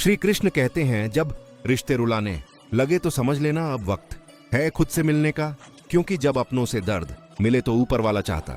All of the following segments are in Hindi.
श्री कृष्ण कहते हैं, जब रिश्ते रुलाने लगे तो समझ लेना अब वक्त है खुद से मिलने का, क्योंकि जब अपनों से दर्द मिले तो ऊपर वाला चाहता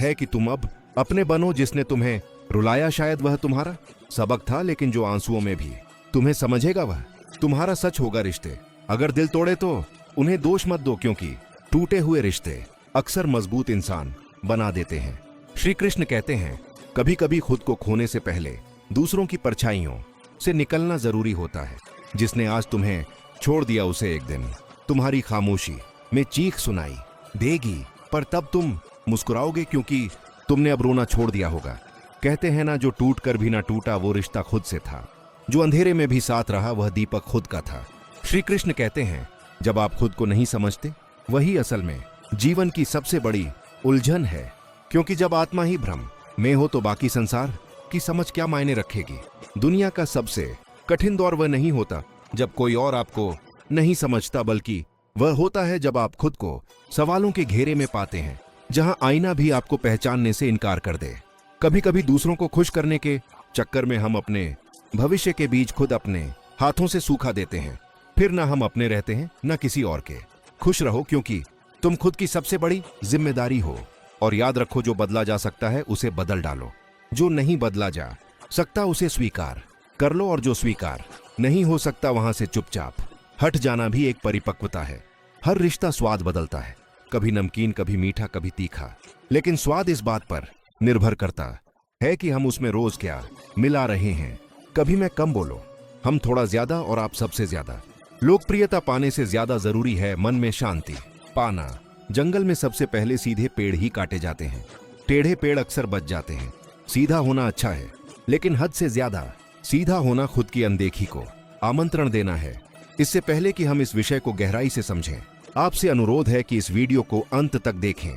है कि तुम अब अपने बनो। जिसने तुम्हें रुलाया शायद वह तुम्हारा सबक था, लेकिन जो आंसुओं में भी तुम्हें समझेगा वह तुम्हारा सच होगा। रिश्ते अगर दिल तोड़े तो उन्हें दोष मत दो, क्योंकि टूटे हुए रिश्ते अक्सर मजबूत इंसान बना देते हैं। श्री कृष्ण कहते हैं, कभी कभी खुद को खोने से पहले दूसरों की परछाइयों से निकलना जरूरी होता है। जिसने आज तुम्हें छोड़ दिया उसे एक दिन तुम्हारी खामोशी में चीख सुनाई देगी, पर तब तुम मुस्कुराओगे क्योंकि तुमने अब रोना छोड़ दिया होगा। कहते हैं ना, जो टूट कर भी ना टूटा वो रिश्ता खुद से था, जो अंधेरे में भी साथ रहा वह दीपक खुद का था। श्री कृष्ण कहते हैं, जब आप खुद को नहीं समझते वही असल में जीवन की सबसे बड़ी उलझन है, क्योंकि जब आत्मा ही भ्रम में हो तो बाकी संसार की समझ क्या मायने रखेगी। दुनिया का सबसे कठिन दौर वह नहीं होता जब कोई और आपको नहीं समझता, बल्कि वह होता है जब आप खुद को सवालों के घेरे में पाते हैं, जहां आईना भी आपको पहचानने से इनकार कर दे। कभी कभी दूसरों को खुश करने के चक्कर में हम अपने भविष्य के बीज खुद अपने हाथों से सूखा देते हैं। फिर ना हम अपने रहते हैं ना किसी और के। खुश रहो, क्योंकि तुम खुद की सबसे बड़ी जिम्मेदारी हो। और याद रखो, जो बदला जा सकता है उसे बदल डालो, जो नहीं बदला जा सकता उसे स्वीकार कर लो, और जो स्वीकार नहीं हो सकता वहां से चुपचाप हट जाना भी एक परिपक्वता है। हर रिश्ता स्वाद बदलता है, कभी नमकीन, कभी मीठा, कभी तीखा, लेकिन स्वाद इस बात पर निर्भर करता है कि हम उसमें रोज क्या मिला रहे हैं। कभी मैं कम बोलो, हम थोड़ा ज्यादा और आप सबसे ज्यादा। लोकप्रियता पाने से ज्यादा जरूरी है मन में शांति पाना। जंगल में सबसे पहले सीधे पेड़ ही काटे जाते हैं, टेढ़े पेड़ अक्सर बच जाते हैं। सीधा होना अच्छा है, लेकिन हद से ज्यादा सीधा होना खुद की अनदेखी को आमंत्रण देना है। इससे पहले कि हम इस विषय को गहराई से समझें, आपसे अनुरोध है कि इस वीडियो को अंत तक देखें।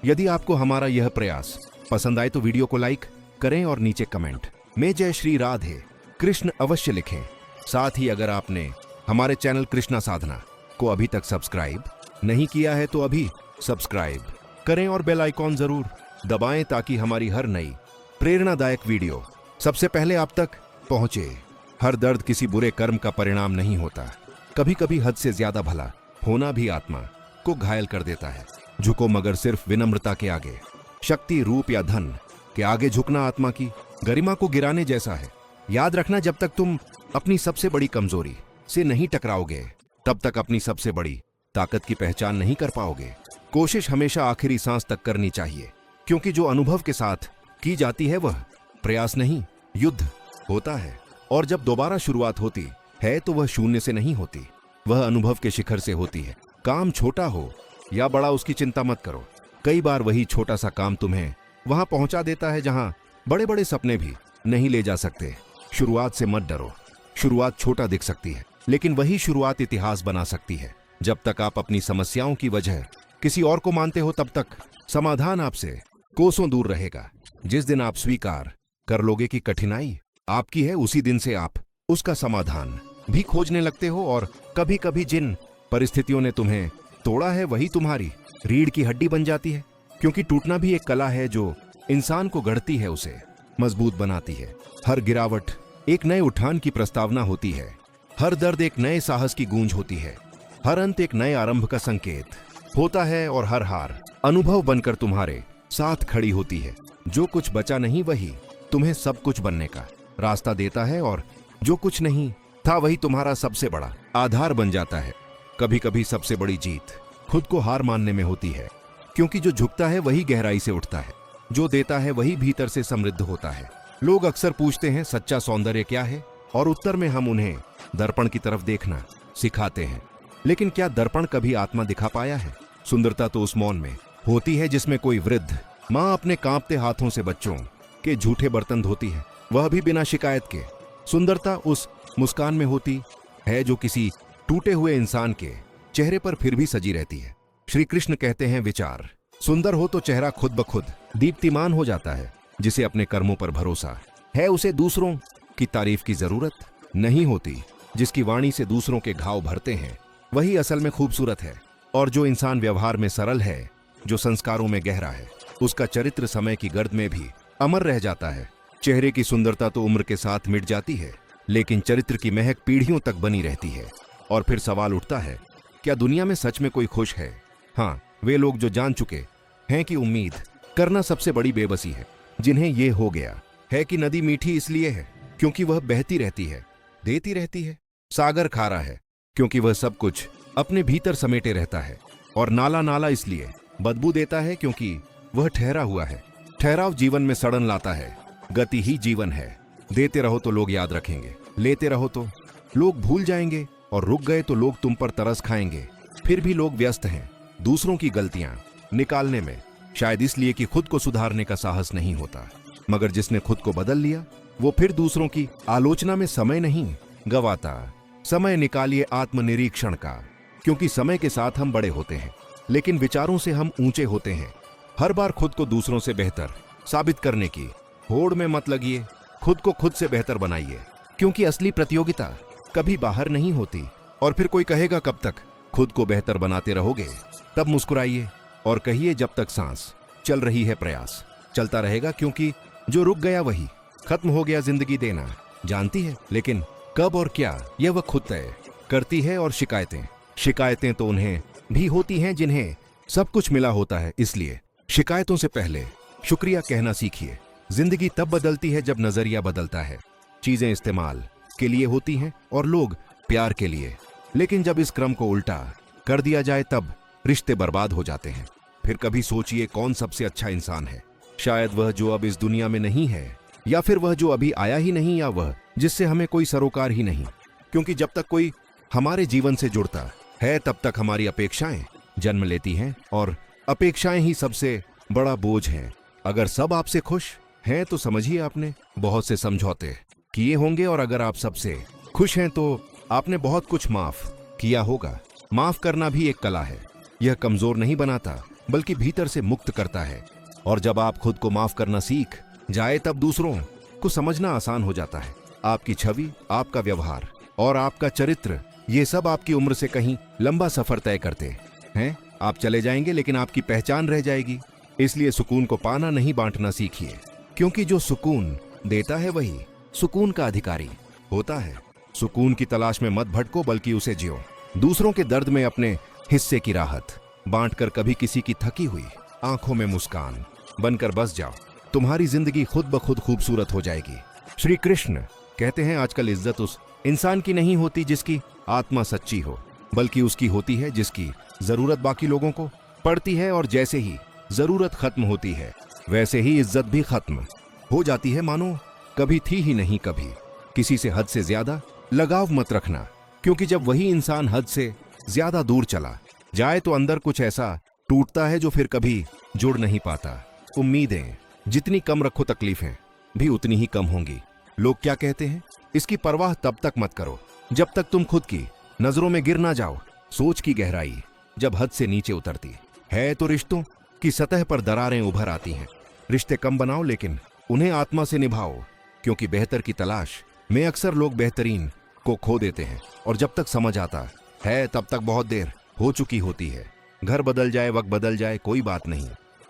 यदि आपको हमारा यह प्रयास पसंद आए तो वीडियो को लाइक करें और नीचे कमेंट में जय श्री राधे कृष्ण अवश्य लिखें। साथ ही अगर आपने हमारे चैनल कृष्णा साधना को अभी तक सब्सक्राइब नहीं किया है तो अभी सब्सक्राइब करें और बेल आइकॉन जरूर दबाएं, ताकि हमारी हर नई प्रेरणादायक वीडियो सबसे पहले आप तक पहुंचे। हर दर्द किसी बुरे कर्म का परिणाम नहीं होता। कभी कभी हद से ज्यादा भला होना भी आत्मा को घायल कर देता है। झुको मगर सिर्फ विनम्रता के आगे। शक्ति, रूप या धन के आगे झुकना आत्मा की गरिमा को गिराने जैसा है। याद रखना, जब तक तुम अपनी सबसे बड़ी कमजोरी से नहीं टकराओगे तब तक अपनी सबसे बड़ी ताकत की पहचान नहीं कर पाओगे। कोशिश हमेशा आखिरी सांस तक करनी चाहिए, क्योंकि जो अनुभव के साथ की जाती है वह प्रयास नहीं युद्ध होता है। और जब दोबारा शुरुआत होती है तो वह शून्य से नहीं होती, वह अनुभव के शिखर से होती है। काम छोटा हो या बड़ा उसकी चिंता मत करो। कई बार वही छोटा सा काम तुम्हें वहां पहुंचा देता है जहां बड़े बड़े सपने भी नहीं ले जा सकते। शुरुआत से मत डरो। शुरुआत छोटा दिख सकती है, लेकिन वही शुरुआत इतिहास बना सकती है। जब तक आप अपनी समस्याओं की वजह किसी और को मानते हो तब तक समाधान आपसे कोसों दूर रहेगा। जिस दिन आप स्वीकार कर लोगे कि कठिनाई आपकी है, उसी दिन से आप उसका समाधान भी खोजने लगते हो। और कभी कभी जिन परिस्थितियों ने तुम्हें तोड़ा है वही तुम्हारी रीढ़ की हड्डी बन जाती है, क्योंकि टूटना भी एक कला है जो इंसान को गढ़ती है, उसे मजबूत बनाती है। हर गिरावट एक नए उठान की प्रस्तावना होती है, हर दर्द एक नए साहस की गूंज होती है, हर अंत एक नए आरंभ का संकेत होता है, और हर हार अनुभव बनकर तुम्हारे साथ खड़ी होती है। जो कुछ बचा नहीं वही तुम्हें सब कुछ बनने का रास्ता देता है, और जो कुछ नहीं था वही तुम्हारा सबसे बड़ा आधार बन जाता है। कभी कभी सबसे बड़ी जीत खुद को हार मानने में होती है, क्योंकि जो झुकता है वही गहराई से उठता है, जो देता है वही भीतर से समृद्ध होता है। लोग अक्सर पूछते हैं सच्चा सौंदर्य क्या है, और उत्तर में हम उन्हें दर्पण की तरफ देखना सिखाते हैं। लेकिन क्या दर्पण कभी आत्मा दिखा पाया है? सुंदरता तो उस मौन में होती है जिसमें कोई वृद्ध माँ अपने कांपते हाथों से बच्चों के झूठे बर्तन धोती है, वह भी बिना शिकायत के। सुंदरता उस मुस्कान में होती है जो किसी टूटे हुए इंसान के चेहरे पर फिर भी सजी रहती है। श्री कृष्ण कहते हैं, विचार सुंदर हो तो चेहरा खुद ब खुद दीप्तिमान हो जाता है। जिसे अपने कर्मों पर भरोसा है उसे दूसरों की तारीफ की जरूरत नहीं होती। जिसकी वाणी से दूसरों के घाव भरते हैं वही असल में खूबसूरत है। और जो इंसान व्यवहार में सरल है, जो संस्कारों में गहरा है, उसका चरित्र समय की गर्द में भी अमर रह जाता है। चेहरे की सुंदरता तो उम्र के साथ मिट जाती है, लेकिन चरित्र की महक पीढ़ियों तक बनी रहती है। और फिर सवाल उठता है, क्या दुनिया में सच में कोई खुश है? हाँ, वे लोग जो जान चुके हैं कि उम्मीद करना सबसे बड़ी बेबसी है, जिन्हें यह हो गया है कि नदी मीठी इसलिए है क्योंकि वह बहती रहती है, देती रहती है। सागर खारा है क्योंकि वह सब कुछ अपने भीतर समेटे रहता है। और नाला नाला इसलिए बदबू देता है क्योंकि वह ठहरा हुआ है। ठहराव जीवन में सड़न लाता है। गति ही जीवन है। देते रहो तो लोग याद रखेंगे, लेते रहो तो लोग भूल जाएंगे, और रुक गए तो लोग तुम पर तरस खाएंगे। फिर भी लोग व्यस्त हैं दूसरों की गलतियां निकालने में, शायद इसलिए कि खुद को सुधारने का साहस नहीं होता। मगर जिसने खुद को बदल लिया वो फिर दूसरों की आलोचना में समय नहीं गवाता। समय निकालिए आत्मनिरीक्षण का, क्योंकि समय के साथ हम बड़े होते हैं, लेकिन विचारों से हम ऊंचे होते हैं। हर बार खुद को दूसरों से बेहतर साबित करने की होड़ में मत लगिए। खुद को खुद से बेहतर बनाइए, क्योंकि असली प्रतियोगिता कभी बाहर नहीं होती। और फिर कोई कहेगा कब तक खुद को बेहतर बनाते रहोगे? तब मुस्कुराइए और कहिए, जब तक सांस चल रही है प्रयास चलता रहेगा, क्योंकि जो रुक गया वही खत्म हो गया। जिंदगी देना जानती है, लेकिन कब और क्या यह वह खुद तय करती है। और शिकायतें तो उन्हें भी होती हैं जिन्हें सब कुछ मिला होता है। इसलिए शिकायतों से पहले शुक्रिया कहना सीखिए। जिंदगी तब बदलती है जब नजरिया बदलता है। चीजें इस्तेमाल के लिए होती हैं और लोग प्यार के लिए, लेकिन जब इस क्रम को उल्टा कर दिया जाए तब रिश्ते बर्बाद हो जाते हैं। फिर कभी सोचिए, कौन सबसे अच्छा इंसान है? शायद वह जो अब इस दुनिया में नहीं है, या फिर वह जो अभी आया ही नहीं, या वह जिससे हमें कोई सरोकार ही नहीं। क्योंकि जब तक कोई हमारे जीवन से जुड़ता है तब तक हमारी अपेक्षाएं जन्म लेती हैं, और अपेक्षाएं ही सबसे बड़ा बोझ हैं। अगर सब आपसे खुश हैं तो समझिए आपने बहुत से समझौते किए होंगे, और अगर आप सबसे खुश हैं तो आपने बहुत कुछ माफ किया होगा। माफ करना भी एक कला है। यह कमजोर नहीं बनाता, बल्कि भीतर से मुक्त करता है। और जब आप खुद को माफ करना सीख जाए तब दूसरों को समझना आसान हो जाता है। आपकी छवि, आपका व्यवहार और आपका चरित्र, ये सब आपकी उम्र से कहीं लंबा सफर तय करते हैं। आप चले जाएंगे लेकिन आपकी पहचान रह जाएगी। इसलिए सुकून को पाना नहीं, बांटना सीखिए, क्योंकि जो सुकून देता है वही सुकून का अधिकारी होता है। सुकून की तलाश में मत भटको, बल्कि उसे जियो। दूसरों के दर्द में अपने हिस्से की राहत बांटकर कभी किसी की थकी हुई आंखों में मुस्कान बनकर बस जाओ। तुम्हारी जिंदगी खुद ब खुद खूबसूरत हो जाएगी। श्री कृष्ण कहते हैं, आजकल इज्जत उस इंसान की नहीं होती जिसकी आत्मा सच्ची हो, बल्कि उसकी होती है जिसकी जरूरत बाकी लोगों को पड़ती है। और जैसे ही जरूरत खत्म होती है वैसे ही इज्जत भी खत्म हो जाती है, मानो कभी थी ही नहीं। कभी किसी से हद से ज्यादा लगाव मत रखना, क्योंकि जब वही इंसान हद से ज्यादा दूर चला जाए तो अंदर कुछ ऐसा टूटता है जो फिर कभी जुड़ नहीं पाता। उम्मीदें जितनी कम रखो, तकलीफें भी उतनी ही कम होंगी। लोग क्या कहते हैं, इसकी परवाह तब तक मत करो जब तक तुम खुद की नजरों में गिर ना जाओ। सोच की गहराई जब हद से नीचे उतरती है तो रिश्तों की सतह पर दरारें उभर आती हैं। रिश्ते कम बनाओ, लेकिन उन्हें आत्मा से निभाओ, क्योंकि बेहतर की तलाश में अक्सर लोग बेहतरीन को खो देते हैं। और जब तक समझ आता है तब तक बहुत देर हो चुकी होती है। घर बदल जाए, वक्त बदल जाए, कोई बात नहीं,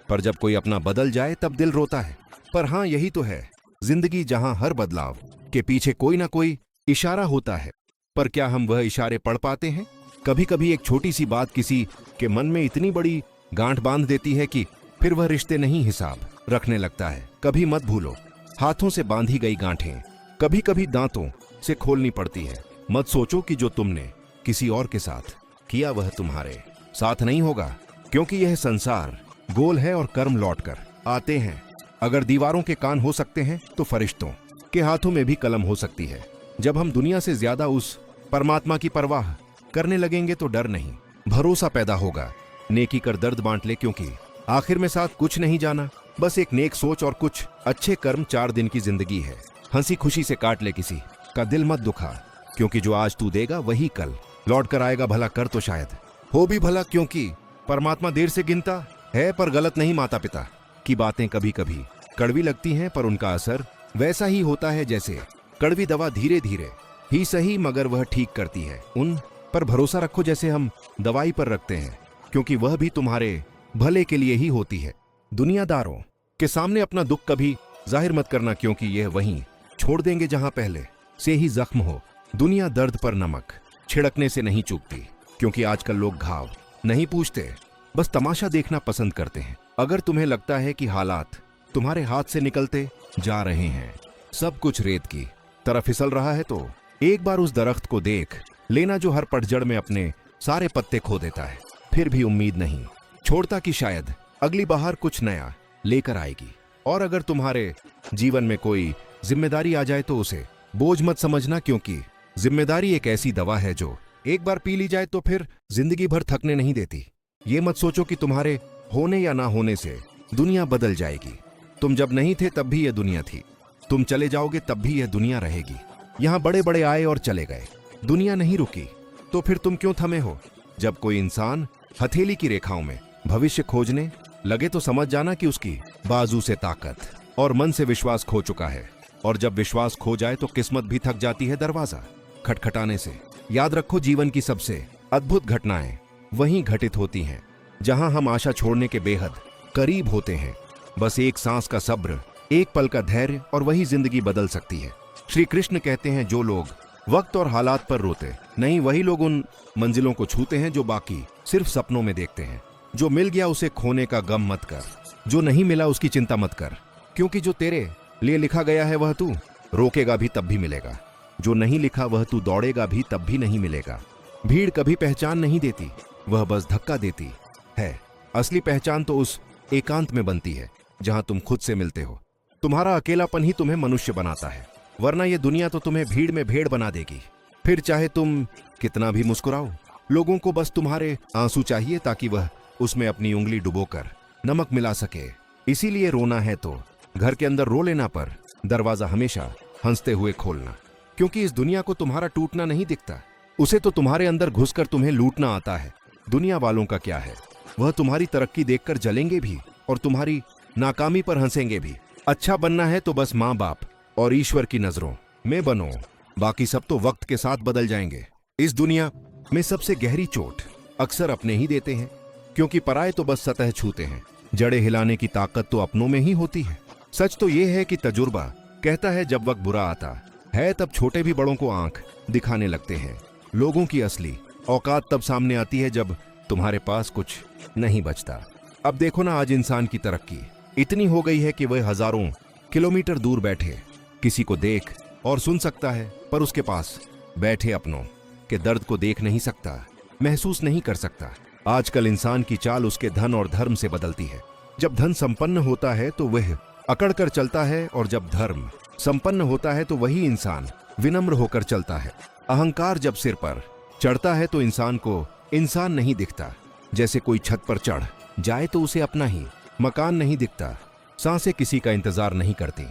पर जब कोई अपना बदल जाए तब दिल रोता है। पर हाँ, यही तो है जिंदगी, जहां हर बदलाव के पीछे कोई ना कोई इशारा होता है। पर क्या हम वह इशारे पढ़ पाते हैं? कभी कभी एक छोटी सी बात किसी के मन में इतनी बड़ी गांठ बांध देती है कि फिर वह रिश्ते नहीं हिसाब रखने लगता है। कभी मत भूलो, हाथों से बांधी गई गांठें कभी कभी दांतों से खोलनी पड़ती है। मत सोचो कि जो तुमने किसी और के साथ किया वह तुम्हारे साथ नहीं होगा, क्योंकि यह संसार गोल है और कर्म लौटकर आते हैं। अगर दीवारों के कान हो सकते हैं तो फरिश्तों के हाथों में भी कलम हो सकती है। जब हम दुनिया से ज्यादा उस परमात्मा की परवाह करने लगेंगे तो डर नहीं, भरोसा पैदा होगा। नेकी कर दर्द बांट ले, क्योंकि आखिर में साथ कुछ नहीं जाना, बस एक नेक सोच और कुछ अच्छे कर्म। 4 दिन की जिंदगी है, हंसी खुशी से काट ले, किसी का दिल मत दुखा, क्योंकि जो आज तू देगा वही कल लौट कर आएगा। भला कर तो शायद हो भी भला, क्योंकि परमात्मा देर से गिनता है पर गलत नहीं। माता पिता की बातें कभी कभी कड़वी लगती हैं, पर उनका असर वैसा ही होता है जैसे कड़वी दवा धीरे धीरे ही सही, मगर वह ठीक करती है। उन पर भरोसा रखो जैसे हम दवाई पर रखते हैं, क्योंकि वह भी तुम्हारे भले के लिए ही होती है। दुनियादारों के सामने अपना दुख कभी जाहिर मत करना, क्योंकि यह वहीं छोड़ देंगे जहां पहले से ही जख्म हो। दुनिया दर्द पर नमक छिड़कने से नहीं चूकती, क्योंकि आजकल लोग घाव नहीं पूछते, बस तमाशा देखना पसंद करते हैं। अगर तुम्हें लगता है कि हालात तुम्हारे हाथ से निकलते जा रहे हैं, सब कुछ रेत की तरह फिसल रहा है, तो एक बार उस दरख्त को देख लेना जो हर पतझड़ में अपने सारे पत्ते खो देता है, फिर भी उम्मीद नहीं छोड़ता कि शायद अगली बहार कुछ नया लेकर आएगी। और अगर तुम्हारे जीवन में कोई जिम्मेदारी आ जाए तो उसे बोझ मत समझना, क्योंकि जिम्मेदारी एक ऐसी दवा है जो एक बार पी ली जाए तो फिर जिंदगी भर थकने नहीं देती। ये मत सोचो कि तुम्हारे होने या ना होने से दुनिया बदल जाएगी। तुम जब नहीं थे तब भी यह दुनिया थी, तुम चले जाओगे तब भी यह दुनिया रहेगी। यहां बड़े बड़े आए और चले गए, दुनिया नहीं रुकी, तो फिर तुम क्यों थमे हो? जब कोई इंसान हथेली की रेखाओं में भविष्य खोजने लगे तो समझ जाना कि उसकी बाजू से ताकत और मन से विश्वास खो चुका है। और जब विश्वास खो जाए तो किस्मत भी थक जाती है दरवाजा खटखटाने से। याद रखो, जीवन की सबसे अद्भुत घटनाएं वहीं घटित होती हैं जहां हम आशा छोड़ने के बेहद करीब होते हैं। बस एक सांस का सब्र, एक पल का धैर्य, और वही जिंदगी बदल सकती है। श्री कृष्ण कहते हैं, जो लोग वक्त और हालात पर रोते नहीं, वही लोग उन मंजिलों को छूते हैं जो बाकी सिर्फ सपनों में देखते हैं। जो मिल गया उसे खोने का गम मत कर, जो नहीं मिला उसकी चिंता मत कर, क्योंकि जो तेरे लिए लिखा गया है वह तू रोकेगा भी तब भी मिलेगा। जो नहीं लिखा वह तू दौड़ेगा भी तब भी नहीं मिलेगा। भीड़ कभी पहचान नहीं देती, वह बस धक्का देती है। असली पहचान तो उस एकांत में बनती है जहां तुम खुद से मिलते हो। तुम्हारा अकेलापन ही तुम्हें मनुष्य बनाता है, वरना यह दुनिया तो तुम्हें भीड़ में भेड़ बना देगी। फिर चाहे तुम कितना भी मुस्कुराओ, लोगों को बस तुम्हारे आंसू चाहिए ताकि वह उसमें अपनी उंगली डुबोकर नमक मिला सके। इसीलिए रोना है तो घर के अंदर रो लेना, पर दरवाजा हमेशा हंसते हुए खोलना, क्योंकि इस दुनिया को तुम्हारा टूटना नहीं दिखता, उसे तो तुम्हारे अंदर घुसकर तुम्हें लूटना आता है। दुनिया वालों का क्या है, वह तुम्हारी तरक्की देखकर जलेंगे भी और तुम्हारी नाकामी पर हंसेंगे भी। अच्छा बनना है तो बस माँ बाप और ईश्वर की नजरों में बनो, बाकी सब तो वक्त के साथ बदल जाएंगे। इस दुनिया में सबसे गहरी चोट अक्सर अपने ही देते हैं, क्योंकि पराये तो बस सतह छूते हैं। जड़े हिलाने की ताकत तो अपनों में ही होती है। सच तो यह है कि तजुर्बा कहता है जब वक्त बुरा आता है तब छोटे भी बड़ों को आंख दिखाने लगते हैं। लोगों की असली औकात तब सामने आती है जब तुम्हारे पास कुछ नहीं बचता। अब देखो ना, आज इंसान की तरक्की इतनी हो गई है कि वह हजारों किलोमीटर दूर बैठे किसी को देख और सुन सकता है, पर उसके पास बैठे अपनों के दर्द को देख नहीं सकता, महसूस नहीं कर सकता। आजकल इंसान की चाल उसके धन और धर्म से बदलती है। जब धन संपन्न होता है तो वह अकड़ कर चलता है, और जब धर्म संपन्न होता है तो वही इंसान विनम्र होकर चलता है। अहंकार जब सिर पर चढ़ता है तो इंसान को इंसान नहीं दिखता। जैसे कोई छत पर चढ़ जाए तो उसे अपना ही मकान नहीं दिखता। सांसें किसी का इंतजार नहीं करती,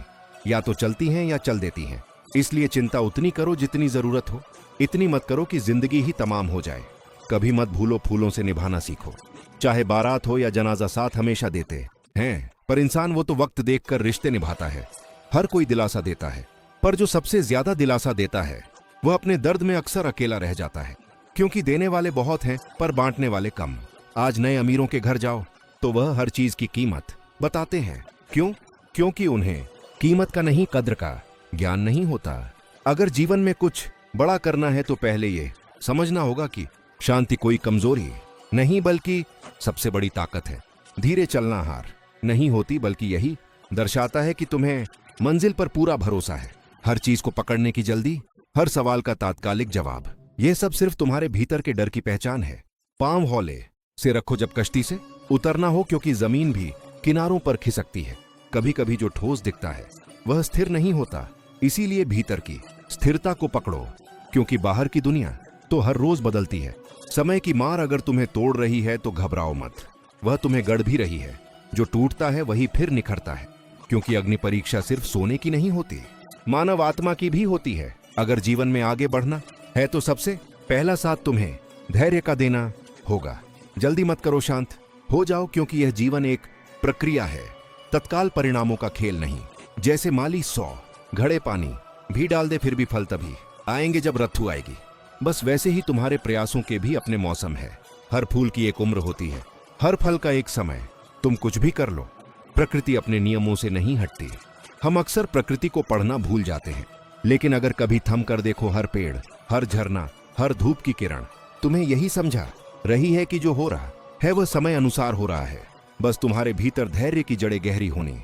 या तो चलती हैं या चल देती हैं। इसलिए चिंता उतनी करो जितनी जरूरत हो, इतनी मत करो कि जिंदगी ही तमाम हो जाए। कभी मत भूलो फूलों से निभाना सीखो, चाहे बारात हो या जनाजा साथ हमेशा देते हैं, पर इंसान वो तो वक्त देखकर रिश्ते निभाता है। हर कोई दिलासा देता है, पर जो सबसे ज्यादा दिलासा देता है वह अपने दर्द में अक्सर अकेला रह जाता है, क्योंकि देने वाले बहुत हैं पर बांटने वाले कम। आज नए अमीरों के घर जाओ तो वह हर चीज की कीमत बताते हैं। क्यों? क्योंकि उन्हें कीमत का नहीं, कद्र का ज्ञान नहीं होता। अगर जीवन में कुछ बड़ा करना है तो पहले ये समझना होगा कि शांति कोई कमजोरी नहीं बल्कि सबसे बड़ी ताकत है। धीरे चलना हार नहीं होती, बल्कि यही दर्शाता है कि तुम्हें मंजिल पर पूरा भरोसा है। हर चीज को पकड़ने की जल्दी, हर सवाल का तात्कालिक जवाब, यह सब सिर्फ तुम्हारे भीतर के डर की पहचान है। पांव हौले से रखो जब कश्ती से उतरना हो, क्योंकि जमीन भी किनारों पर खिसकती है। कभी कभी जो ठोस दिखता है वह स्थिर नहीं होता, इसीलिए भीतर की स्थिरता को पकड़ो, क्योंकि बाहर की दुनिया तो हर रोज बदलती है। समय की मार अगर तुम्हें तोड़ रही है तो घबराओ मत, वह तुम्हें गढ़ भी रही है। जो टूटता है वही फिर निखरता है, क्योंकि अग्नि परीक्षा सिर्फ सोने की नहीं होती, मानव आत्मा की भी होती है। अगर जीवन में आगे बढ़ना है तो सबसे पहला साथ तुम्हें धैर्य का देना होगा। जल्दी मत करो, शांत हो जाओ, क्योंकि यह जीवन एक प्रक्रिया है, तत्काल परिणामों का खेल नहीं। जैसे माली 100 घड़े पानी भी डाल दे फिर भी फल तभी आएंगे जब रत्थु आएगी। बस वैसे ही तुम्हारे प्रयासों के भी अपने मौसम है। हर फूल की एक उम्र होती है, हर फल का एक समय। तुम कुछ भी कर लो, प्रकृति अपने नियमों से नहीं हटती। हम अक्सर प्रकृति को पढ़ना भूल जाते हैं, लेकिन अगर कभी थम कर देखो हर पेड़, हर झरना, हर धूप की किरण, तुम्हें यही समझा रही है कि जो हो रहा है वह समय अनुसार हो रहा है। बस तुम्हारे भीतर धैर्य की जड़ें गहरी होनी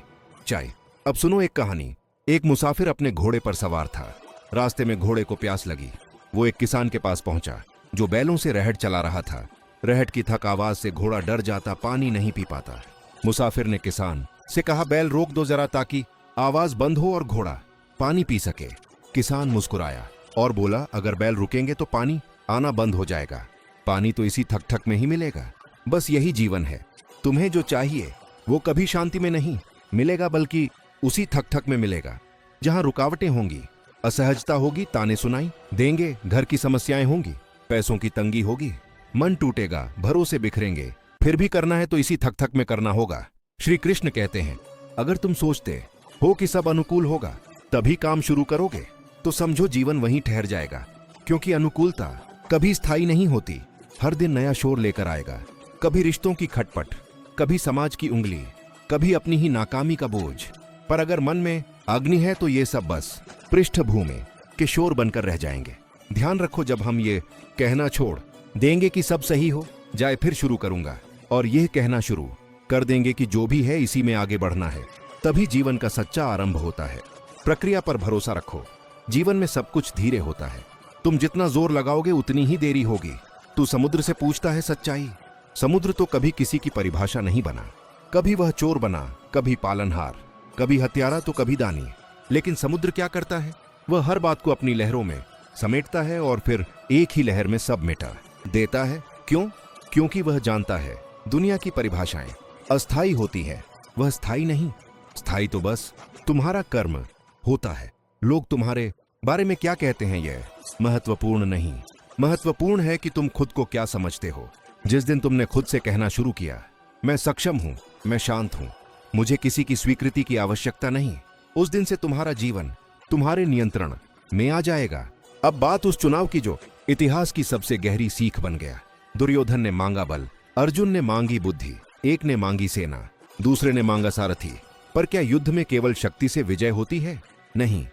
चाहिए। अब सुनो एक कहानी। एक मुसाफिर अपने घोड़े पर सवार था। रास्ते में घोड़े को प्यास लगी। वो एक किसान के पास पहुंचा जो बैलों से रहट चला रहा था। रहट की थक आवाज से घोड़ा डर जाता, पानी नहीं पी पाता। मुसाफिर ने किसान से कहा, बैल रोक दो जरा ताकि आवाज बंद हो और घोड़ा पानी पी सके। किसान मुस्कुराया और बोला, अगर बैल रुकेंगे तो पानी आना बंद हो जाएगा। पानी तो इसी थक थक में ही मिलेगा। बस यही जीवन है। तुम्हें जो चाहिए वो कभी शांति में नहीं मिलेगा, बल्कि उसी थक थक में मिलेगा जहां रुकावटें होंगी, असहजता होगी, ताने सुनाई देंगे, घर की समस्याएं होंगी, पैसों की तंगी होगी, मन टूटेगा, भरोसे बिखरेंगे। फिर भी करना है तो इसी थक थक में करना होगा। श्री कृष्ण कहते हैं, अगर तुम सोचते हो कि सब अनुकूल होगा तभी काम शुरू करोगे तो समझो जीवन वहीं ठहर जाएगा। क्योंकि अनुकूलता कभी स्थायी नहीं होती, हर दिन नया शोर लेकर आएगा। कभी रिश्तों की खटपट, कभी समाज की उंगली, कभी अपनी ही नाकामी का बोझ। पर अगर मन में अग्नि है तो ये सब बस पृष्ठभूमि के शोर बनकर रह जाएंगे। ध्यान रखो, जब हम ये कहना छोड़ देंगे कि सब सही हो जाए, फिर शुरू करूंगा, और यह कहना शुरू कर देंगे कि जो भी है इसी में आगे बढ़ना है, तभी जीवन का सच्चा आरंभ होता है। प्रक्रिया पर भरोसा रखो। जीवन में सब कुछ धीरे होता है। तुम जितना जोर लगाओगे उतनी ही देरी होगी। तू समुद्र से पूछता है सच्चाई। समुद्र तो कभी किसी की परिभाषा नहीं बना। कभी वह चोर बना, कभी पालनहार, कभी हत्यारा तो कभी दानी। लेकिन समुद्र क्या करता है? वह हर बात को अपनी लहरों में समेटता है और फिर एक ही लहर में सब मिटा देता है। क्यों? क्योंकि वह जानता है दुनिया की परिभाषाएं अस्थाई होती है, वह स्थायी नहीं। स्थायी तो बस तुम्हारा कर्म होता है। लोग तुम्हारे बारे में क्या कहते हैं यह महत्वपूर्ण नहीं। महत्वपूर्ण है कि तुम खुद को क्या समझते हो। जिस दिन तुमने खुद से कहना शुरू किया, मैं सक्षम हूं, मैं शांत हूं, मुझे किसी की स्वीकृति की आवश्यकता नहीं, उस दिन से तुम्हारा जीवन तुम्हारे नियंत्रण में आ जाएगा। अब बात उस चुनाव की जो इतिहास की सबसे गहरी सीख बन गया। दुर्योधन ने मांगा बल, अर्जुन ने मांगी बुद्धि, एक ने मांगी सेना, दूसरे ने मांगा सारथी। पर क्या युद्ध में केवल शक्ति से विजय होती है? नहीं,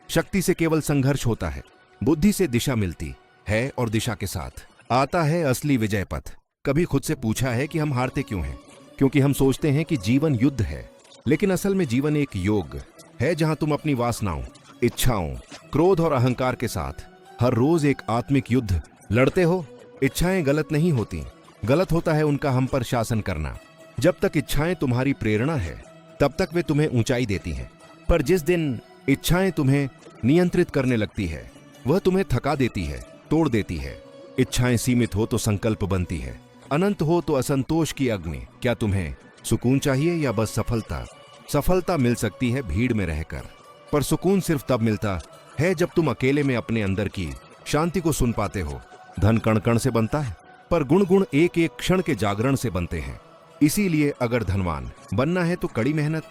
शक्ति से केवल संघर्ष होता है। बुद्धि से दिशा मिलती है और दिशा के साथ आता है असली विजय पथ। कभी खुद से पूछा है कि हम हारते क्यों हैं? क्योंकि हम सोचते हैं कि जीवन युद्ध है, लेकिन असल में जीवन एक योग है जहां तुम अपनी वासनाओं, इच्छाओं, क्रोध और अहंकार के साथ हर रोज एक आत्मिक युद्ध लड़ते हो। इच्छाएं गलत नहीं होती, गलत होता है उनका हम पर शासन करना। जब तक इच्छाएं तुम्हारी प्रेरणा है तब तक वे तुम्हें ऊंचाई देती हैं, पर जिस दिन इच्छाएं तुम्हें नियंत्रित करने लगती है वह तुम्हें थका देती है, तोड़ देती है। इच्छाएं सीमित हो तो संकल्प बनती है, अनंत हो तो असंतोष की अग्नि। क्या तुम्हें सुकून चाहिए या बस सफलता? सफलता मिल सकती है भीड़ में रहकर, पर सुकून सिर्फ तब मिलता है जब तुम अकेले में अपने अंदर की शांति को सुन पाते हो। धन कण कण से बनता है, पर गुण गुण एक एक क्षण के जागरण से बनते हैं। इसीलिए अगर धनवान बनना है तो कड़ी मेहनत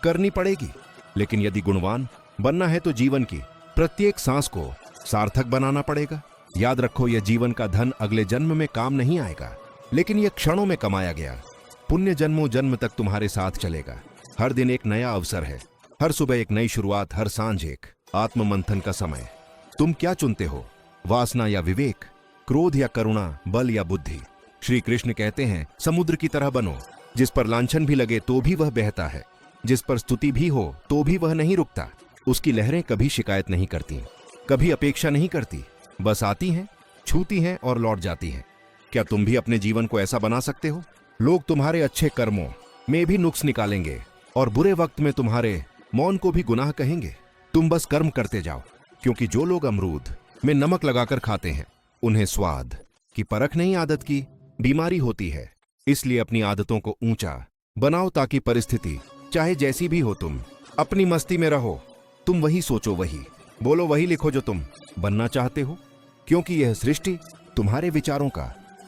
करनी पड़ेगी, लेकिन यदि गुणवान बनना है तो जीवन की प्रत्येक सांस को सार्थक बनाना पड़ेगा। याद रखो, यह जीवन का धन अगले जन्म में काम नहीं आएगा, लेकिन यह क्षणों में कमाया गया पुण्य जन्मों जन्म तक तुम्हारे साथ चलेगा। हर दिन एक नया अवसर है, हर सुबह एक नई शुरुआत, हर सांझ एक आत्म मंथन का समय। तुम क्या चुनते हो? वासना या विवेक, क्रोध या करुणा, बल या बुद्धि? श्री कृष्ण कहते हैं, समुद्र की तरह बनो, जिस पर लांछन भी लगे तो भी वह बहता है, जिस पर स्तुति भी हो तो भी वह नहीं रुकता। उसकी लहरें कभी शिकायत नहीं करती, कभी अपेक्षा नहीं करती, बस आती हैं, छूती हैं और लौट जाती हैं। क्या तुम भी अपने जीवन को ऐसा बना सकते हो? लोग तुम्हारे अच्छे कर्मों में भी नुक्स निकालेंगे और बुरे वक्त में तुम्हारे मौन को भी गुनाह कहेंगे। तुम बस कर्म करते जाओ, क्योंकि जो लोग अमरूद में नमक लगाकर खाते हैं उन्हें स्वाद की परख नहीं, आदत की बीमारी होती है। इसलिए अपनी आदतों को ऊंचा बनाओ ताकि परिस्थिति चाहे जैसी भी हो तुम अपनी मस्ती में रहो। तुम वही सोचो, वही बोलो, वही लिखो जो तुम बनना चाहते हो, क्योंकि यह सृष्टि तुम्हारे विचारों का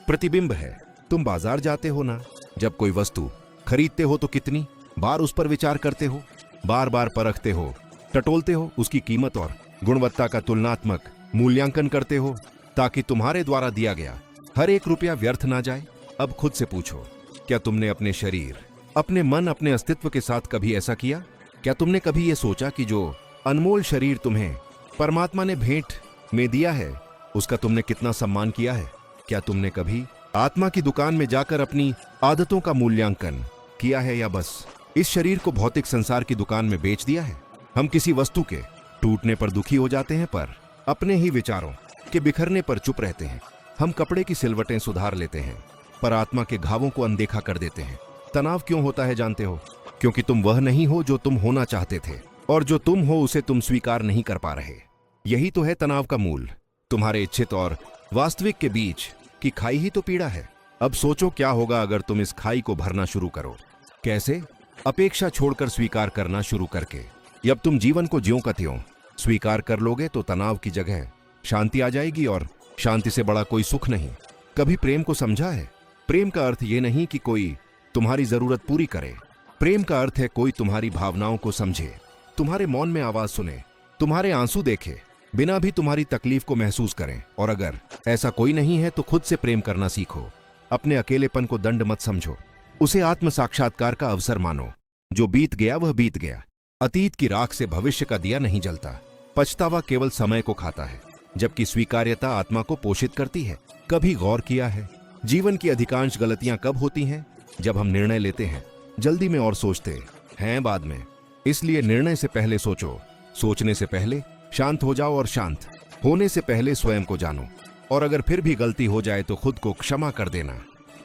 प्रतिबिंब है। तुम बाजार जाते हो ना, जब कोई वस्तु खरीदते हो तो कितनी बार उस पर विचार करते हो, बार बार परखते हो, टटोलते हो, उसकी कीमत और गुणवत्ता का तुलनात्मक मूल्यांकन करते हो, ताकि तुम्हारे द्वारा दिया गया हर एक रुपया व्यर्थ ना जाए। अब खुद से पूछो, क्या तुमने अपने शरीर, अपने मन, अपने अस्तित्व के साथ कभी ऐसा किया? क्या तुमने कभी यह सोचा कि जो अनमोल शरीर तुम्हें परमात्मा ने भेंट में दिया है उसका तुमने कितना सम्मान किया है? क्या तुमने कभी आत्मा की दुकान में जाकर अपनी आदतों का मूल्यांकन किया है, या बस इस शरीर को भौतिक संसार की दुकान में बेच दिया है? हम किसी वस्तु के टूटने पर दुखी हो जाते हैं, पर अपने ही विचारों के बिखरने पर चुप रहते हैं। हम कपड़े की सिलवटें सुधार लेते हैं, पर आत्मा के घावों को अनदेखा कर देते हैं। तनाव क्यों होता है जानते हो? क्योंकि तुम वह नहीं हो जो तुम होना चाहते थे, और जो तुम हो उसे तुम स्वीकार नहीं कर पा रहे। यही तो है तनाव का मूल। तुम्हारे इच्छित और वास्तविक के बीच की खाई ही तो पीड़ा है। अब सोचो क्या होगा अगर तुम इस खाई को भरना शुरू करो। कैसे? अपेक्षा छोड़कर स्वीकार करना शुरू करके। जब तुम जीवन को ज्यों का त्यों स्वीकार कर लोगे तो तनाव की जगह शांति आ जाएगी, और शांति से बड़ा कोई सुख नहीं। कभी प्रेम को समझा है? प्रेम का अर्थ ये नहीं कि कोई तुम्हारी जरूरत पूरी करे। प्रेम का अर्थ है कोई तुम्हारी भावनाओं को समझे, तुम्हारे मौन में आवाज सुने, तुम्हारे आंसू देखे, बिना भी तुम्हारी तकलीफ को महसूस करें। और अगर ऐसा कोई नहीं है तो खुद से प्रेम करना सीखो। अपने अकेलेपन को दंड मत समझो, उसे आत्म साक्षात्कार का अवसर मानो। जो बीत गया वह बीत गया। अतीत की राख से भविष्य का दिया नहीं जलता। पछतावा केवल समय को खाता है, जबकि स्वीकार्यता आत्मा को पोषित करती है। कभी गौर किया है जीवन की अधिकांश गलतियां कब होती हैं? जब हम निर्णय लेते हैं जल्दी में और सोचते हैं बाद में। इसलिए निर्णय से पहले सोचो, सोचने से पहले शांत हो जाओ, और शांत होने से पहले स्वयं को जानो। और अगर फिर भी गलती हो जाए तो खुद को क्षमा कर देना,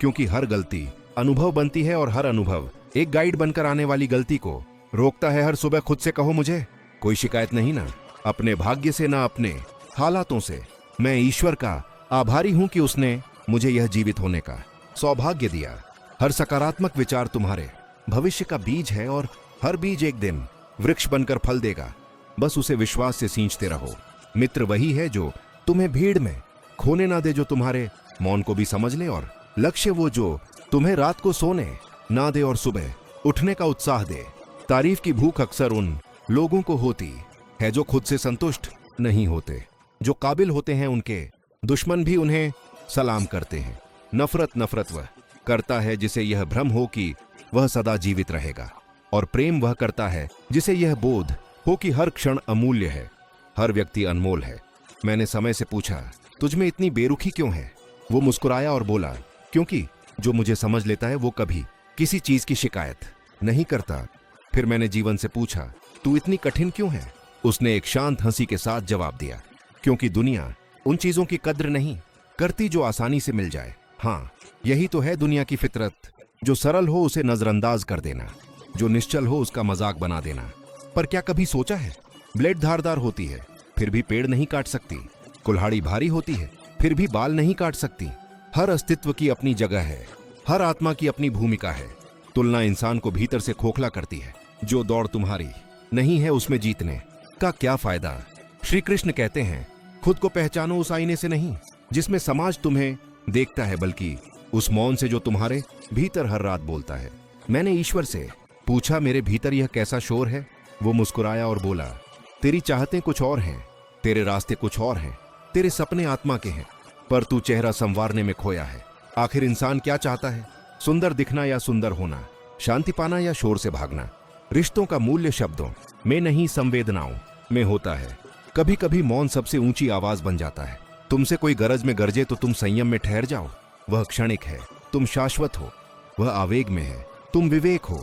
क्योंकि हर गलती अनुभव बनती है, और हर अनुभव एक गाइड बनकर आने वाली गलती को रोकता है। हर सुबह खुद से कहो, मुझे कोई शिकायत नहीं ना अपने भाग्य से ना अपने हालातों से। मैं ईश्वर का आभारी हूं कि उसने मुझे यह जीवित होने का सौभाग्य दिया। हर सकारात्मक विचार तुम्हारे भविष्य का बीज है, और हर बीज एक दिन वृक्ष बनकर फल देगा। बस उसे विश्वास से सींचते रहो। मित्र वही है जो तुम्हें भीड़ में खोने ना दे, जो तुम्हारे मौन को भी समझ ले, और लक्ष्य वो जो तुम्हें रात को सोने ना दे और सुबह उठने का उत्साह दे। तारीफ की भूख अक्सर उन लोगों को होती है जो खुद से संतुष्ट नहीं होते। जो काबिल होते हैं उनके दुश्मन भी उन्हें सलाम करते हैं। नफरत वह करता है जिसे यह भ्रम हो कि वह सदा जीवित रहेगा, और प्रेम वह करता है जिसे यह बोध हो कि हर क्षण अमूल्य है, हर व्यक्ति अनमोल है। मैंने समय से पूछा, तुझमें इतनी बेरुखी क्यों है? वो मुस्कुराया और बोला, क्योंकि जो मुझे समझ लेता है वो कभी किसी चीज की शिकायत नहीं करता। फिर मैंने जीवन से पूछा, तू इतनी कठिन क्यों है? उसने एक शांत हंसी के साथ जवाब दिया, क्योंकि दुनिया उन चीजों की कद्र नहीं करती जो आसानी से मिल जाए। हाँ, यही तो है दुनिया की फितरत। जो सरल हो उसे नजरअंदाज कर देना, जो निश्चल हो उसका मजाक बना देना। पर क्या कभी सोचा है, ब्लेड धारदार होती है फिर भी पेड़ नहीं काट सकती, कुल्हाड़ी भारी होती है फिर भी बाल नहीं काट सकती। हर अस्तित्व की अपनी जगह है, हर आत्मा की अपनी भूमिका है। तुलना इंसान को भीतर से खोखला करती है। जो दौड़ तुम्हारी नहीं है उसमें जीतने का क्या फायदा? श्री कृष्ण कहते हैं, खुद को पहचानो उस आईने से नहीं जिसमें समाज तुम्हें देखता है, बल्कि उस मौन से जो तुम्हारे भीतर हर रात बोलता है। मैंने ईश्वर से पूछा, मेरे भीतर यह कैसा शोर है? वो मुस्कुराया और बोला, तेरी चाहतें कुछ और हैं, तेरे रास्ते कुछ और हैं, तेरे सपने आत्मा के हैं, पर तू चेहरा संवारने में खोया है। आखिर इंसान क्या चाहता है? सुंदर दिखना या सुंदर होना, शांति पाना या शोर से भागना? रिश्तों का मूल्य शब्दों में नहीं, संवेदनाओं में होता है। कभी कभी मौन सबसे ऊंची आवाज बन जाता है। तुमसे कोई गरज में गरजे तो तुम संयम में ठहर जाओ। वह क्षणिक है, तुम शाश्वत हो। वह आवेग में है, तुम विवेक हो।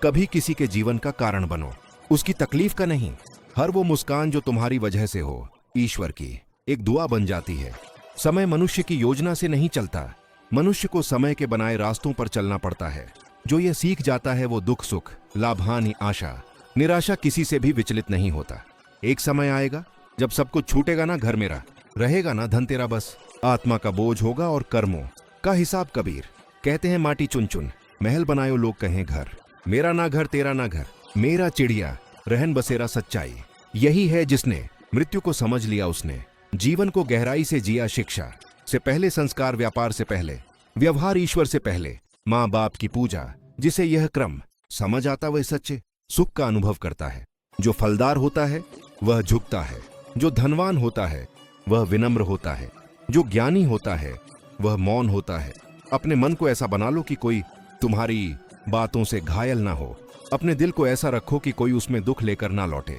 कभी किसी के जीवन का कारण बनो, उसकी तकलीफ का नहीं। हर वो मुस्कान जो तुम्हारी वजह से हो, ईश्वर की एक दुआ बन जाती है। समय मनुष्य की योजना से नहीं चलता, मनुष्य को समय के बनाए रास्तों पर चलना पड़ता है। जो ये सीख जाता है वो दुख सुख, लाभ हानि, आशा निराशा किसी से भी विचलित नहीं होता। एक समय आएगा जब सब कुछ छूटेगा ना घर मेरा, रहेगा ना धन तेरा, बस आत्मा का बोझ होगा और कर्मों का हिसाब। कबीर कहते हैं, माटी चुन चुन महल बनायो, लोग कहें घर। मेरा ना घर तेरा ना घर, मेरा चिड़िया रहन बसेरा सच्चाई। यही है जिसने मृत्यु को समझ लिया, उसने जीवन को गहराई से जिया। शिक्षा से पहले संस्कार, व्यापार से पहले व्यवहार, ईश्वर से पहले माँ बाप की पूजा। जिसे यह क्रम समझ आता वह सच्चे सुख का अनुभव करता है। जो फलदार होता है वह झुकता है, जो धनवान होता है वह विनम्र होता है, जो ज्ञानी होता है वह मौन होता है। अपने मन को ऐसा बना लो कि कोई तुम्हारी बातों से घायल ना हो। अपने दिल को ऐसा रखो कि कोई उसमें दुख लेकर ना लौटे।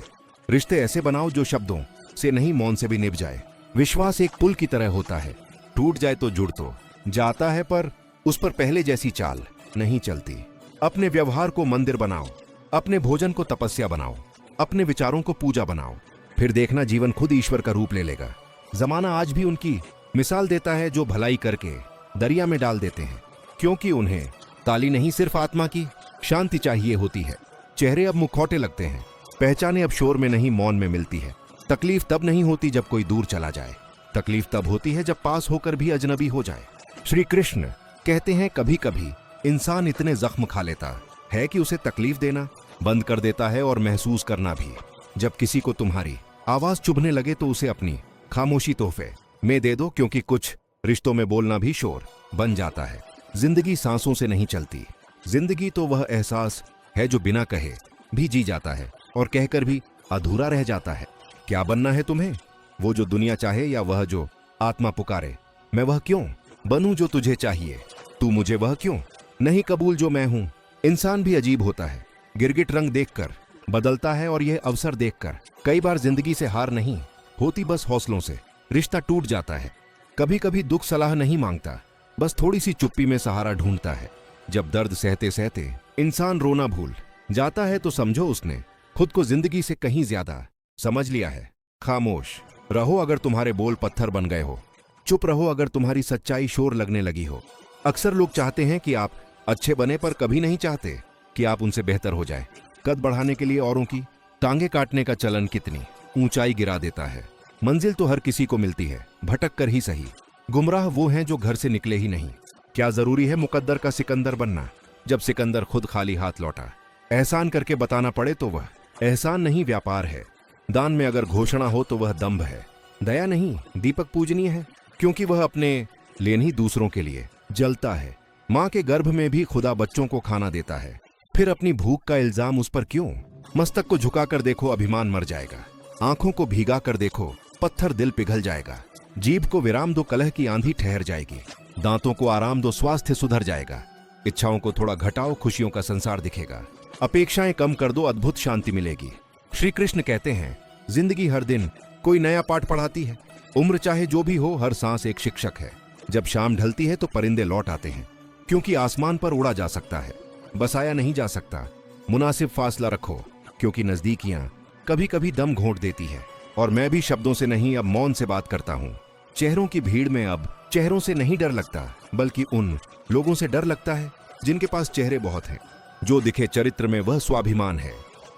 रिश्ते ऐसे बनाओ जो शब्दों से नहीं, मौन से भी निभ जाए। विश्वास एक पुल की तरह होता है, टूट जाए तो जुड़ तो जाता है, पर उस पर पहले जैसी चाल नहीं चलती। अपने व्यवहार को मंदिर बनाओ, अपने भोजन को तपस्या बनाओ, अपने विचारों को पूजा बनाओ, फिर देखना जीवन खुद ईश्वर का रूप ले लेगा। जमाना आज भी उनकी मिसाल देता है जो भलाई करके दरिया में डाल देते हैं, क्योंकि उन्हें ताली नहीं सिर्फ आत्मा की शांति चाहिए होती है। चेहरे अब मुखौटे लगते हैं, पहचाने अब शोर में नहीं मौन में मिलती है। तकलीफ तब नहीं होती जब कोई दूर चला जाए, तकलीफ तब होती है जब पास होकर भी अजनबी हो जाए। श्री कृष्ण कहते हैं कभी कभी इंसान इतने जख्म खा लेता है कि उसे तकलीफ देना बंद कर देता है और महसूस करना भी। जब किसी को तुम्हारी आवाज चुभने लगे तो उसे अपनी खामोशी तोहफे में दे दो, क्योंकि कुछ रिश्तों में बोलना भी शोर बन जाता है। जिंदगी सांसों से नहीं चलती, जिंदगी तो वह एहसास है जो बिना कहे भी जी जाता है और कहकर भी अधूरा रह जाता है। क्या बनना है तुम्हें? वो जो दुनिया चाहे या वह जो आत्मा पुकारे? मैं वह क्यों बनूं जो तुझे चाहिए, तू मुझे वह क्यों नहीं कबूल जो मैं हूं। इंसान भी अजीब होता है, गिरगिट रंग देखकर बदलता है, और यह अवसर देखकर कई बार जिंदगी से हार नहीं होती, बस हौसलों से रिश्ता टूट जाता है। कभी कभी दुख सलाह नहीं मांगता, बस थोड़ी सी चुप्पी में सहारा ढूंढता है। जब दर्द सहते सहते इंसान रोना भूल जाता है तो समझो उसने खुद को जिंदगी से कहीं ज्यादा समझ लिया है। खामोश रहो अगर तुम्हारे बोल पत्थर बन गए हो, चुप रहो अगर तुम्हारी सच्चाई शोर लगने लगी हो। अक्सर लोग चाहते हैं कि आप अच्छे बने, पर कभी नहीं चाहते कि आप उनसे बेहतर हो जाए। कद बढ़ाने के लिए औरों की टांगे काटने का चलन कितनी ऊंचाई गिरा देता है। मंजिल तो हर किसी को मिलती है, भटक कर ही सही। गुमराह वो हैं जो घर से निकले ही नहीं। क्या जरूरी है मुकद्दर का सिकंदर बनना, जब सिकंदर खुद खाली हाथ लौटा। एहसान करके बताना पड़े तो वह एहसान नहीं, व्यापार है। दान में अगर घोषणा हो तो वह दंभ है। दया नहीं, दीपक पूजनीय है, क्योंकि वह अपने लिए नहीं दूसरों के लिए जलता है। माँ के गर्भ में भी खुदा बच्चों को खाना देता है, फिर अपनी भूख का इल्जाम उस पर क्यों? मस्तक को झुकाकर देखो, अभिमान मर जाएगा। आंखों को भीगा कर देखो, पत्थर दिल पिघल जाएगा। जीभ को विराम दो, कलह की आंधी ठहर जाएगी। दांतों को आराम दो, स्वास्थ्य सुधर जाएगा। इच्छाओं को थोड़ा घटाओ, खुशियों का संसार दिखेगा। अपेक्षाएं कम कर दो, अद्भुत शांति मिलेगी। श्री कृष्ण कहते हैं जिंदगी हर दिन कोई नया पाठ पढ़ाती है। उम्र चाहे जो भी हो, हर सांस एक शिक्षक है। जब शाम ढलती है तो परिंदे लौट आते हैं, क्योंकि आसमान पर उड़ा जा सकता है, बसाया नहीं जा सकता। मुनासिब फासला रखो, क्योंकि नजदीकियां कभी कभी दम घोंट देती है। और मैं भी शब्दों से नहीं, अब मौन से बात करता हूं। चेहरों की भीड़ में अब चेहरों से नहीं डर लगता, बल्कि उन लोगों से डर लगता है जिनके पास चेहरे बहुत हैं। जो दिखे चरित्र में वह स्वाभिमान है,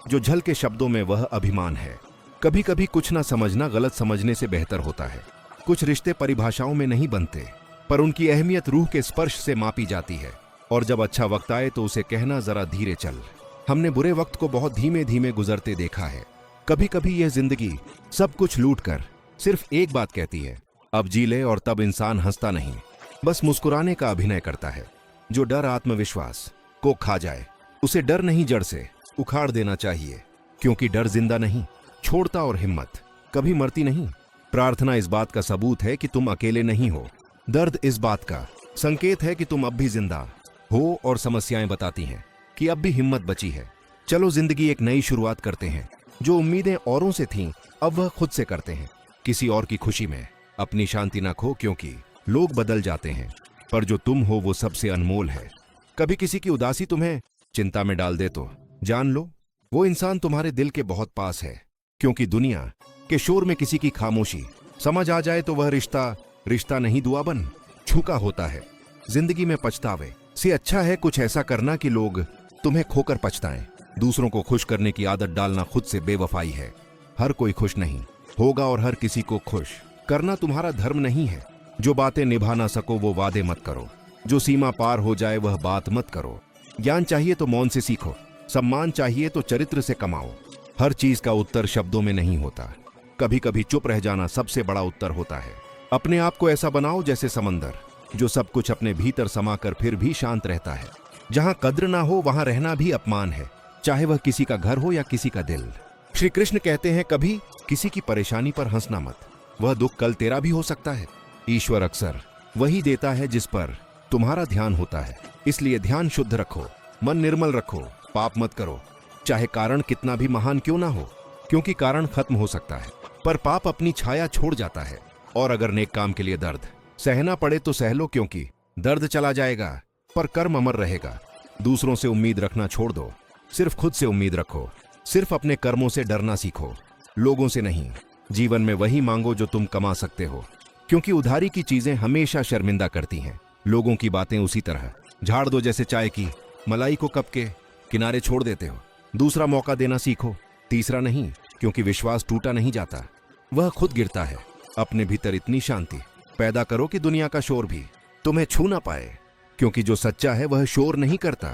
जो झलके शब्दों में वह अभिमान है। कभी कभी कुछ ना समझना गलत समझने से बेहतर होता है। कुछ रिश्ते परिभाषाओं में नहीं बनते, पर उनकी अहमियत रूह के स्पर्श से मापी जाती है। और जब अच्छा वक्त आए तो उसे कहना जरा धीरे चल। हमने बुरे वक्त को बहुत धीमे धीमे गुजरते देखा है। कभी कभी यह जिंदगी सब कुछ लूट कर सिर्फ एक बात कहती है, अब जी ले। और तब इंसान हंसता नहीं, बस मुस्कुराने का अभिनय करता है। जो डर आत्मविश्वास को खा जाए, उसे डर नहीं जड़ से उखाड़ देना चाहिए, क्योंकि डर जिंदा नहीं छोड़ता और हिम्मत कभी मरती नहीं। प्रार्थना इस बात का सबूत है कि तुम अकेले नहीं हो। दर्द इस बात का संकेत है कि तुम अब भी जिंदा हो, और समस्याएं बताती हैं कि अब भी हिम्मत बची है। चलो जिंदगी एक नई शुरुआत करते हैं। जो उम्मीदें औरों से थीं, अब वह खुद से करते हैं। किसी और की खुशी में अपनी शांति ना खो, क्योंकि लोग बदल जाते हैं, पर जो तुम हो वो सबसे अनमोल है। कभी किसी की उदासी तुम्हें चिंता में डाल दे तो जान लो वो इंसान तुम्हारे दिल के बहुत पास है। क्योंकि दुनिया के शोर में किसी की खामोशी समझ आ जाए तो वह रिश्ता नहीं, दुआ बन छूका होता है। जिंदगी में पछतावे से अच्छा है कुछ ऐसा करना कि लोग तुम्हें खोकर पछताएं। दूसरों को खुश करने की आदत डालना खुद से बेवफाई है। हर कोई खुश नहीं होगा, और हर किसी को खुश करना तुम्हारा धर्म नहीं है। जो बातें निभा ना सको वो वादे मत करो, जो सीमा पार हो जाए वह बात मत करो। ज्ञान चाहिए तो मौन से सीखो, सम्मान चाहिए तो चरित्र से कमाओ। हर चीज का उत्तर शब्दों में नहीं होता, कभी कभी चुप रह जाना सबसे बड़ा उत्तर होता है। अपने आप को ऐसा बनाओ जैसे समंदर, जो सब कुछ अपने भीतर समाकर फिर भी शांत रहता है। जहां कद्र ना हो वहां रहना भी अपमान है, चाहे वह किसी का घर हो या किसी का दिल। श्री कृष्ण कहते हैं कभी किसी की परेशानी पर हंसना मत, वह दुख कल तेरा भी हो सकता है। ईश्वर अक्सर वही देता है जिस पर तुम्हारा ध्यान होता है। इसलिए ध्यान शुद्ध रखो, मन निर्मल रखो, पाप मत करो, चाहे कारण कितना भी महान क्यों ना हो, क्योंकि कारण खत्म हो सकता है पर पाप अपनी छाया छोड़ जाता है। और अगर नेक काम के लिए दर्द सहना पड़े तो सह लो, क्योंकि दर्द चला जाएगा पर कर्म अमर रहेगा। दूसरों से उम्मीद रखना छोड़ दो, सिर्फ खुद से उम्मीद रखो। सिर्फ अपने कर्मों से डरना सीखो, लोगों से नहीं। जीवन में वही मांगो जो तुम कमा सकते हो, क्योंकि उधारी की चीजें हमेशा शर्मिंदा करती हैं। लोगों की बातें उसी तरह झाड़ दो जैसे चाय की मलाई को कप के किनारे छोड़ देते हो। दूसरा मौका देना सीखो, तीसरा नहीं, क्योंकि विश्वास टूटा नहीं जाता, वह खुद गिरता है। अपने भीतर इतनी शांति पैदा करो कि दुनिया का शोर भी तुम्हें छू ना पाए, क्योंकि जो सच्चा है वह शोर नहीं करता।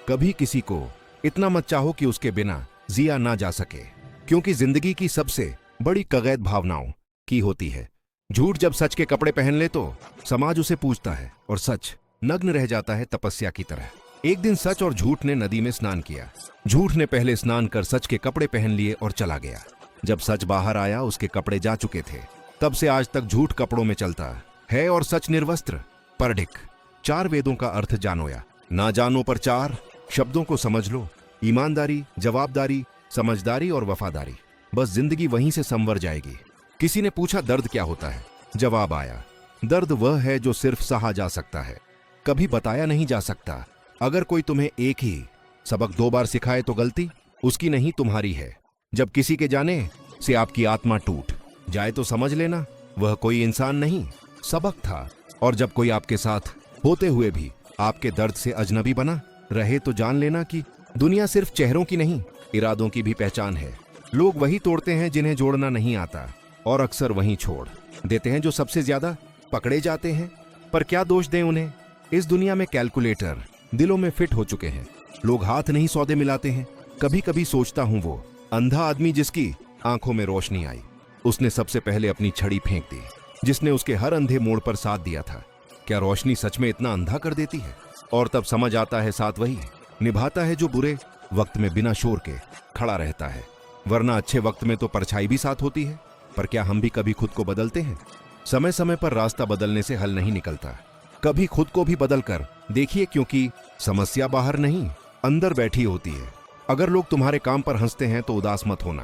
कभी किसी को इतना मत चाहो कि उसके बिना जिया ना जा सके, क्योंकि जिंदगी की सबसे बड़ी कगैद भावनाओं की होती है। झूठ जब सच के कपड़े पहन ले तो समाज उसे पूछता है, और सच नग्न रह जाता है तपस्या की तरह। एक दिन सच और झूठ ने नदी में स्नान किया। झूठ ने पहले स्नान कर सच के कपड़े पहन लिए और चला गया। जब सच बाहर आया उसके कपड़े जा चुके थे। तब से आज तक झूठ कपड़ों में चलता है और सच निर्वस्त्र पर ढिक। 4 वेदों का अर्थ जानो या ना जानो, पर 4 शब्दों को समझ लो। ईमानदारी, जवाबदारी, समझदारी और वफादारी। बस जिंदगी वहीं से संवर जाएगी। किसी ने पूछा दर्द क्या होता है? जवाब आया, दर्द वह है जो सिर्फ सहा जा सकता है, कभी बताया नहीं जा सकता। अगर कोई तुम्हें एक ही सबक 2 बार सिखाए तो गलती उसकी नहीं तुम्हारी है। जब किसी के जाने से आपकी आत्मा टूट जाए तो समझ लेना वह कोई इंसान नहीं, सबक था। और जब कोई आपके साथ होते हुए भी आपके दर्द से अजनबी बना रहे तो जान लेना कि दुनिया सिर्फ चेहरों की नहीं, इरादों की भी पहचान है। लोग वही तोड़ते हैं जिन्हें जोड़ना नहीं आता, और अक्सर वही छोड़ देते हैं जो सबसे ज्यादा पकड़े जाते हैं। पर क्या दोष दें उन्हें? इस दुनिया में कैलकुलेटर दिलों में फिट हो चुके हैं। लोग हाथ नहीं सौदे मिलाते हैं। कभी कभी सोचता हूं वो अंधा आदमी जिसकी आंखों में रोशनी आई, उसने सबसे पहले अपनी छड़ी फेंक दी, जिसने उसके हर अंधे मोड़ पर साथ दिया था। क्या रोशनी सच में इतना अंधा कर देती है? और तब समझ आता है साथ वही निभाता है जो बुरे वक्त में बिना शोर के खड़ा रहता है। वरना अच्छे वक्त में तो परछाई भी साथ होती है। पर क्या हम भी कभी खुद को बदलते हैं? समय समय पर रास्ता बदलने से हल नहीं निकलता। कभी खुद को भी बदल कर देखिए, क्योंकि समस्या बाहर नहीं अंदर बैठी होती है। अगर लोग तुम्हारे काम पर हंसते हैं तो उदास मत होना,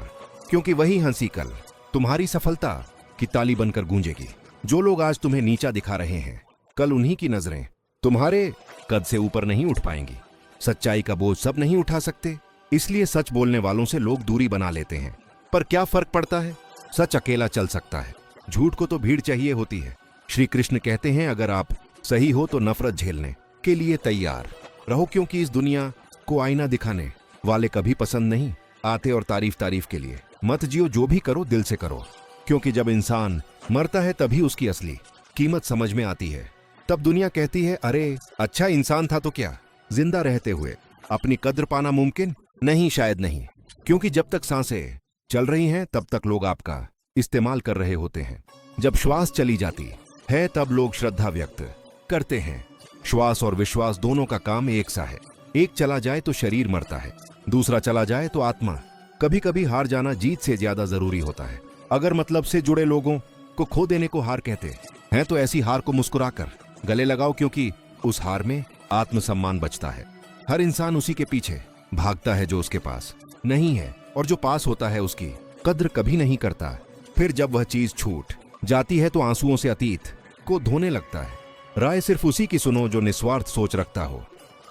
क्योंकि वही हंसी कल तुम्हारी सफलता की ताली बनकर गूंजेगी। जो लोग आज तुम्हें नीचा दिखा रहे हैं, कल उन्हीं की नजरें तुम्हारे कद से ऊपर नहीं उठ पाएंगी। सच्चाई का बोझ सब नहीं उठा सकते, इसलिए सच बोलने वालों से लोग दूरी बना लेते हैं। पर क्या फर्क पड़ता है? सच अकेला चल सकता है, झूठ को तो भीड़ चाहिए होती है। श्री कृष्ण कहते हैं, अगर आप सही हो तो नफरत झेलने के लिए तैयार रहो, क्योंकि इस दुनिया को आईना दिखाने वाले कभी पसंद नहीं आते। और तारीफ के लिए मत जियो, जो भी करो दिल से करो, क्योंकि जब इंसान मरता है तभी उसकी असली कीमत समझ में आती है। तब दुनिया कहती है, अरे अच्छा इंसान था तो क्या जिंदा रहते हुए अपनी कद्र पाना मुमकिन नहीं? शायद नहीं, क्योंकि जब तक सांसें चल रही हैं तब तक लोग आपका इस्तेमाल कर रहे होते हैं। जब श्वास चली जाती है तब लोग श्रद्धा व्यक्त करते हैं। श्वास और विश्वास दोनों का काम एक सा है। एक चला जाए तो शरीर मरता है, दूसरा चला जाए तो आत्मा। कभी कभी हार जाना जीत से ज्यादा जरूरी होता है। अगर मतलब से जुड़े लोगों को खो देने को हार कहते हैं तो ऐसी हार को मुस्कुराकर गले लगाओ, क्योंकि उस हार में आत्मसम्मान बचता है। हर इंसान उसी के पीछे भागता है जो उसके पास नहीं है, और जो पास होता है उसकी कद्र कभी नहीं करता। फिर जब वह चीज छूट जाती है तो आंसुओं से अतीत को धोने लगता है। राय सिर्फ उसी की सुनो जो निस्वार्थ सोच रखता हो,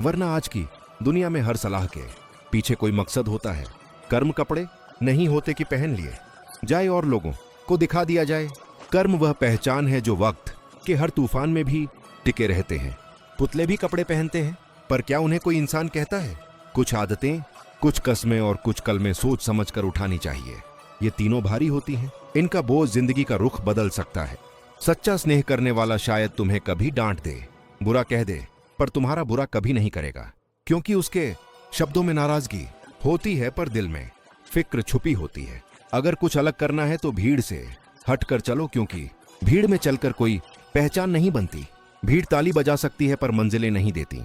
वरना आज की दुनिया में हर सलाह के पीछे कोई मकसद होता है। कर्म कपड़े नहीं होते कि पहन लिए जाए और लोगों को दिखा दिया जाए। कर्म वह पहचान है जो वक्त के हर तूफान में भी टिके रहते हैं। पुतले भी कपड़े पहनते हैं, पर क्या उन्हें कोई इंसान कहता है? कुछ आदतें, कुछ कस्में और कुछ कलमें सोच समझ कर उठानी चाहिए। ये तीनों भारी होती हैं, इनका बोझ जिंदगी का रुख बदल सकता है। सच्चा स्नेह करने वाला शायद तुम्हें कभी डांट दे, बुरा कह दे, पर तुम्हारा बुरा कभी नहीं करेगा, क्योंकि उसके शब्दों में नाराजगी होती है पर दिल में फिक्र छुपी होती है। अगर कुछ अलग करना है तो भीड़ से हटकर चलो, क्योंकि भीड़ में चलकर कोई पहचान नहीं बनती। भीड़ ताली बजा सकती है पर मंजिलें नहीं देती।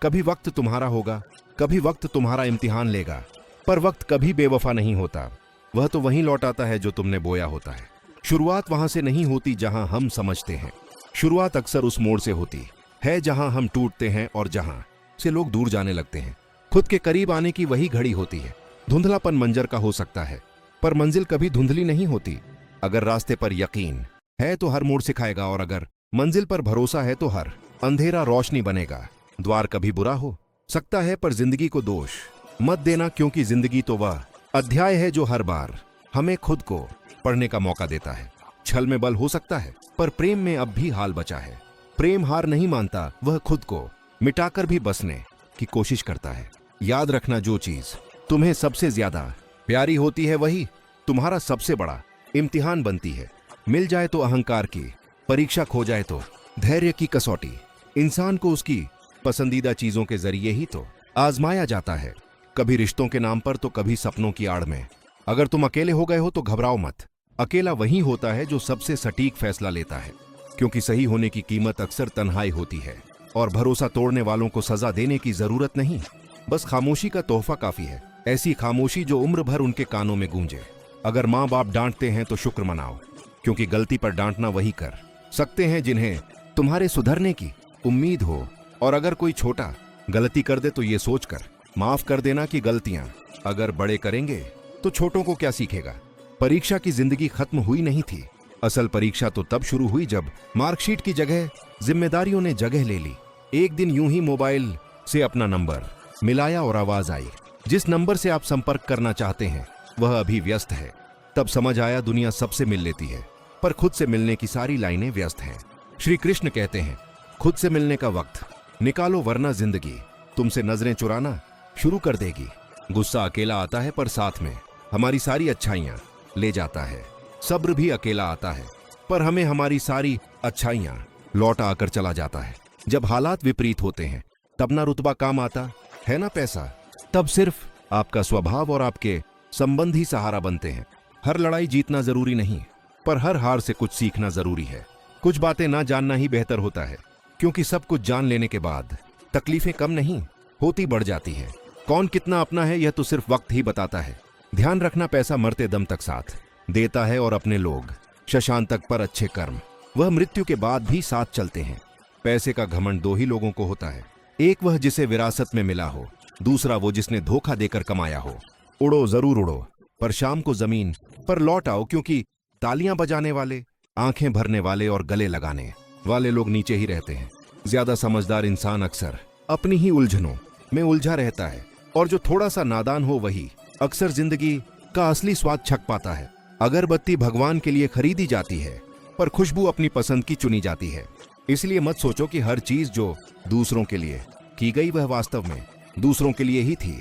कभी वक्त तुम्हारा होगा, कभी वक्त तुम्हारा इम्तिहान लेगा, पर वक्त कभी बेवफा नहीं होता। वह तो वहीं लौट आता है जो तुमने बोया होता है। शुरुआत वहां से नहीं होती जहां हम समझते हैं। शुरुआत अक्सर उस मोड़ से होती है जहां हम टूटते हैं और जहां से लोग दूर जाने लगते हैं। खुद के करीब आने की वही घड़ी होती है। धुंधलापन मंजर का हो सकता है, पर मंजिल कभी धुंधली नहीं होती। अगर रास्ते पर यकीन है तो हर मोड़ सिखाएगा, और अगर मंजिल पर भरोसा है तो हर अंधेरा रोशनी बनेगा। द्वार कभी बुरा हो सकता है, पर जिंदगी को दोष मत देना, क्योंकि जिंदगी तो वह अध्याय है जो हर बार हमें खुद को पढ़ने का मौका देता है। छल में बल हो सकता है, पर प्रेम में अब भी हाल बचा है। प्रेम हार नहीं मानता, वह खुद को मिटाकर भी बसने की कोशिश करता है। याद रखना, जो चीज तुम्हें सबसे ज्यादा प्यारी होती है वही तुम्हारा सबसे बड़ा इम्तिहान बनती है। मिल जाए तो अहंकार की परीक्षा, खो जाए तो धैर्य की कसौटी। इंसान को उसकी पसंदीदा चीजों के जरिए ही तो आजमाया जाता है, कभी रिश्तों के नाम पर तो कभी सपनों की आड़ में। अगर तुम अकेले हो गए हो तो घबराओ मत। अकेला वही होता है जो सबसे सटीक फैसला लेता है, क्योंकि सही होने की कीमत अक्सर तन्हाई होती है, और भरोसा तोड़ने वालों को सजा देने की जरूरत नहीं, बस खामोशी का तोहफा काफी है। ऐसी खामोशी जो उम्र भर उनके कानों में गूंजे। अगर माँ बाप डांटते हैं तो शुक्र मनाओ, क्योंकि गलती पर डांटना वही कर सकते हैं जिन्हें तुम्हारे सुधरने की उम्मीद हो। और अगर कोई छोटा गलती कर दे तो ये सोचकर माफ कर देना कि गलतियां अगर बड़े करेंगे तो छोटों को क्या सीखेगा। परीक्षा की जिंदगी खत्म हुई नहीं थी। असल परीक्षा तो तब शुरू हुई जब मार्कशीट की जगह जिम्मेदारियों ने जगह ले ली। एक दिन यूं ही मोबाइल से अपना नंबर मिलाया और आवाज आई, जिस नंबर से आप संपर्क करना चाहते हैं वह अभी व्यस्त है। तब समझ आया, दुनिया सबसे मिल लेती है, पर खुद से मिलने की सारी लाइनें व्यस्त हैं। श्री कृष्ण कहते हैं, खुद से मिलने का वक्त निकालो, वरना जिंदगी तुमसे नजरें चुराना शुरू कर देगी। गुस्सा अकेला आता है, पर साथ में हमारी सारी अच्छाइयां ले जाता है। सब्र भी अकेला आता है, पर हमें हमारी सारी अच्छाइयां लौटा आकर चला जाता है। जब हालात विपरीत होते हैं तब ना रुतबा काम आता है ना पैसा, तब सिर्फ आपका स्वभाव और आपके संबंध ही सहारा बनते हैं। हर लड़ाई जीतना जरूरी नहीं, पर हर हार से कुछ सीखना जरूरी है। कुछ बातें ना जानना ही बेहतर होता है, क्योंकि सब कुछ जान लेने के बाद तकलीफें कम नहीं होती, बढ़ जाती है। कौन कितना अपना है यह तो सिर्फ वक्त ही बताता है। ध्यान रखना, पैसा मरते दम तक साथ देता है, और अपने लोग शशान तक पर अच्छे कर्म वह मृत्यु के बाद भी साथ चलते हैं। पैसे का घमंड दो ही लोगों को होता है, एक वह जिसे विरासत में मिला हो, दूसरा वो जिसने धोखा देकर कमाया हो। उड़ो जरूर उड़ो, पर शाम को जमीन पर लौट आओ, क्योंकि तालियां बजाने वाले, आंखें भरने वाले और गले लगाने वाले लोग नीचे ही रहते हैं। ज्यादा समझदार इंसान अक्सर अपनी ही उलझनों में उलझा रहता है, और जो थोड़ा सा नादान हो वही अक्सर जिंदगी का असली स्वाद छक पाता है। अगरबत्ती भगवान के लिए खरीदी जाती है, पर खुशबू अपनी पसंद की चुनी जाती है। इसलिए मत सोचो कि हर चीज जो दूसरों के लिए की गई वह वास्तव में दूसरों के लिए ही थी।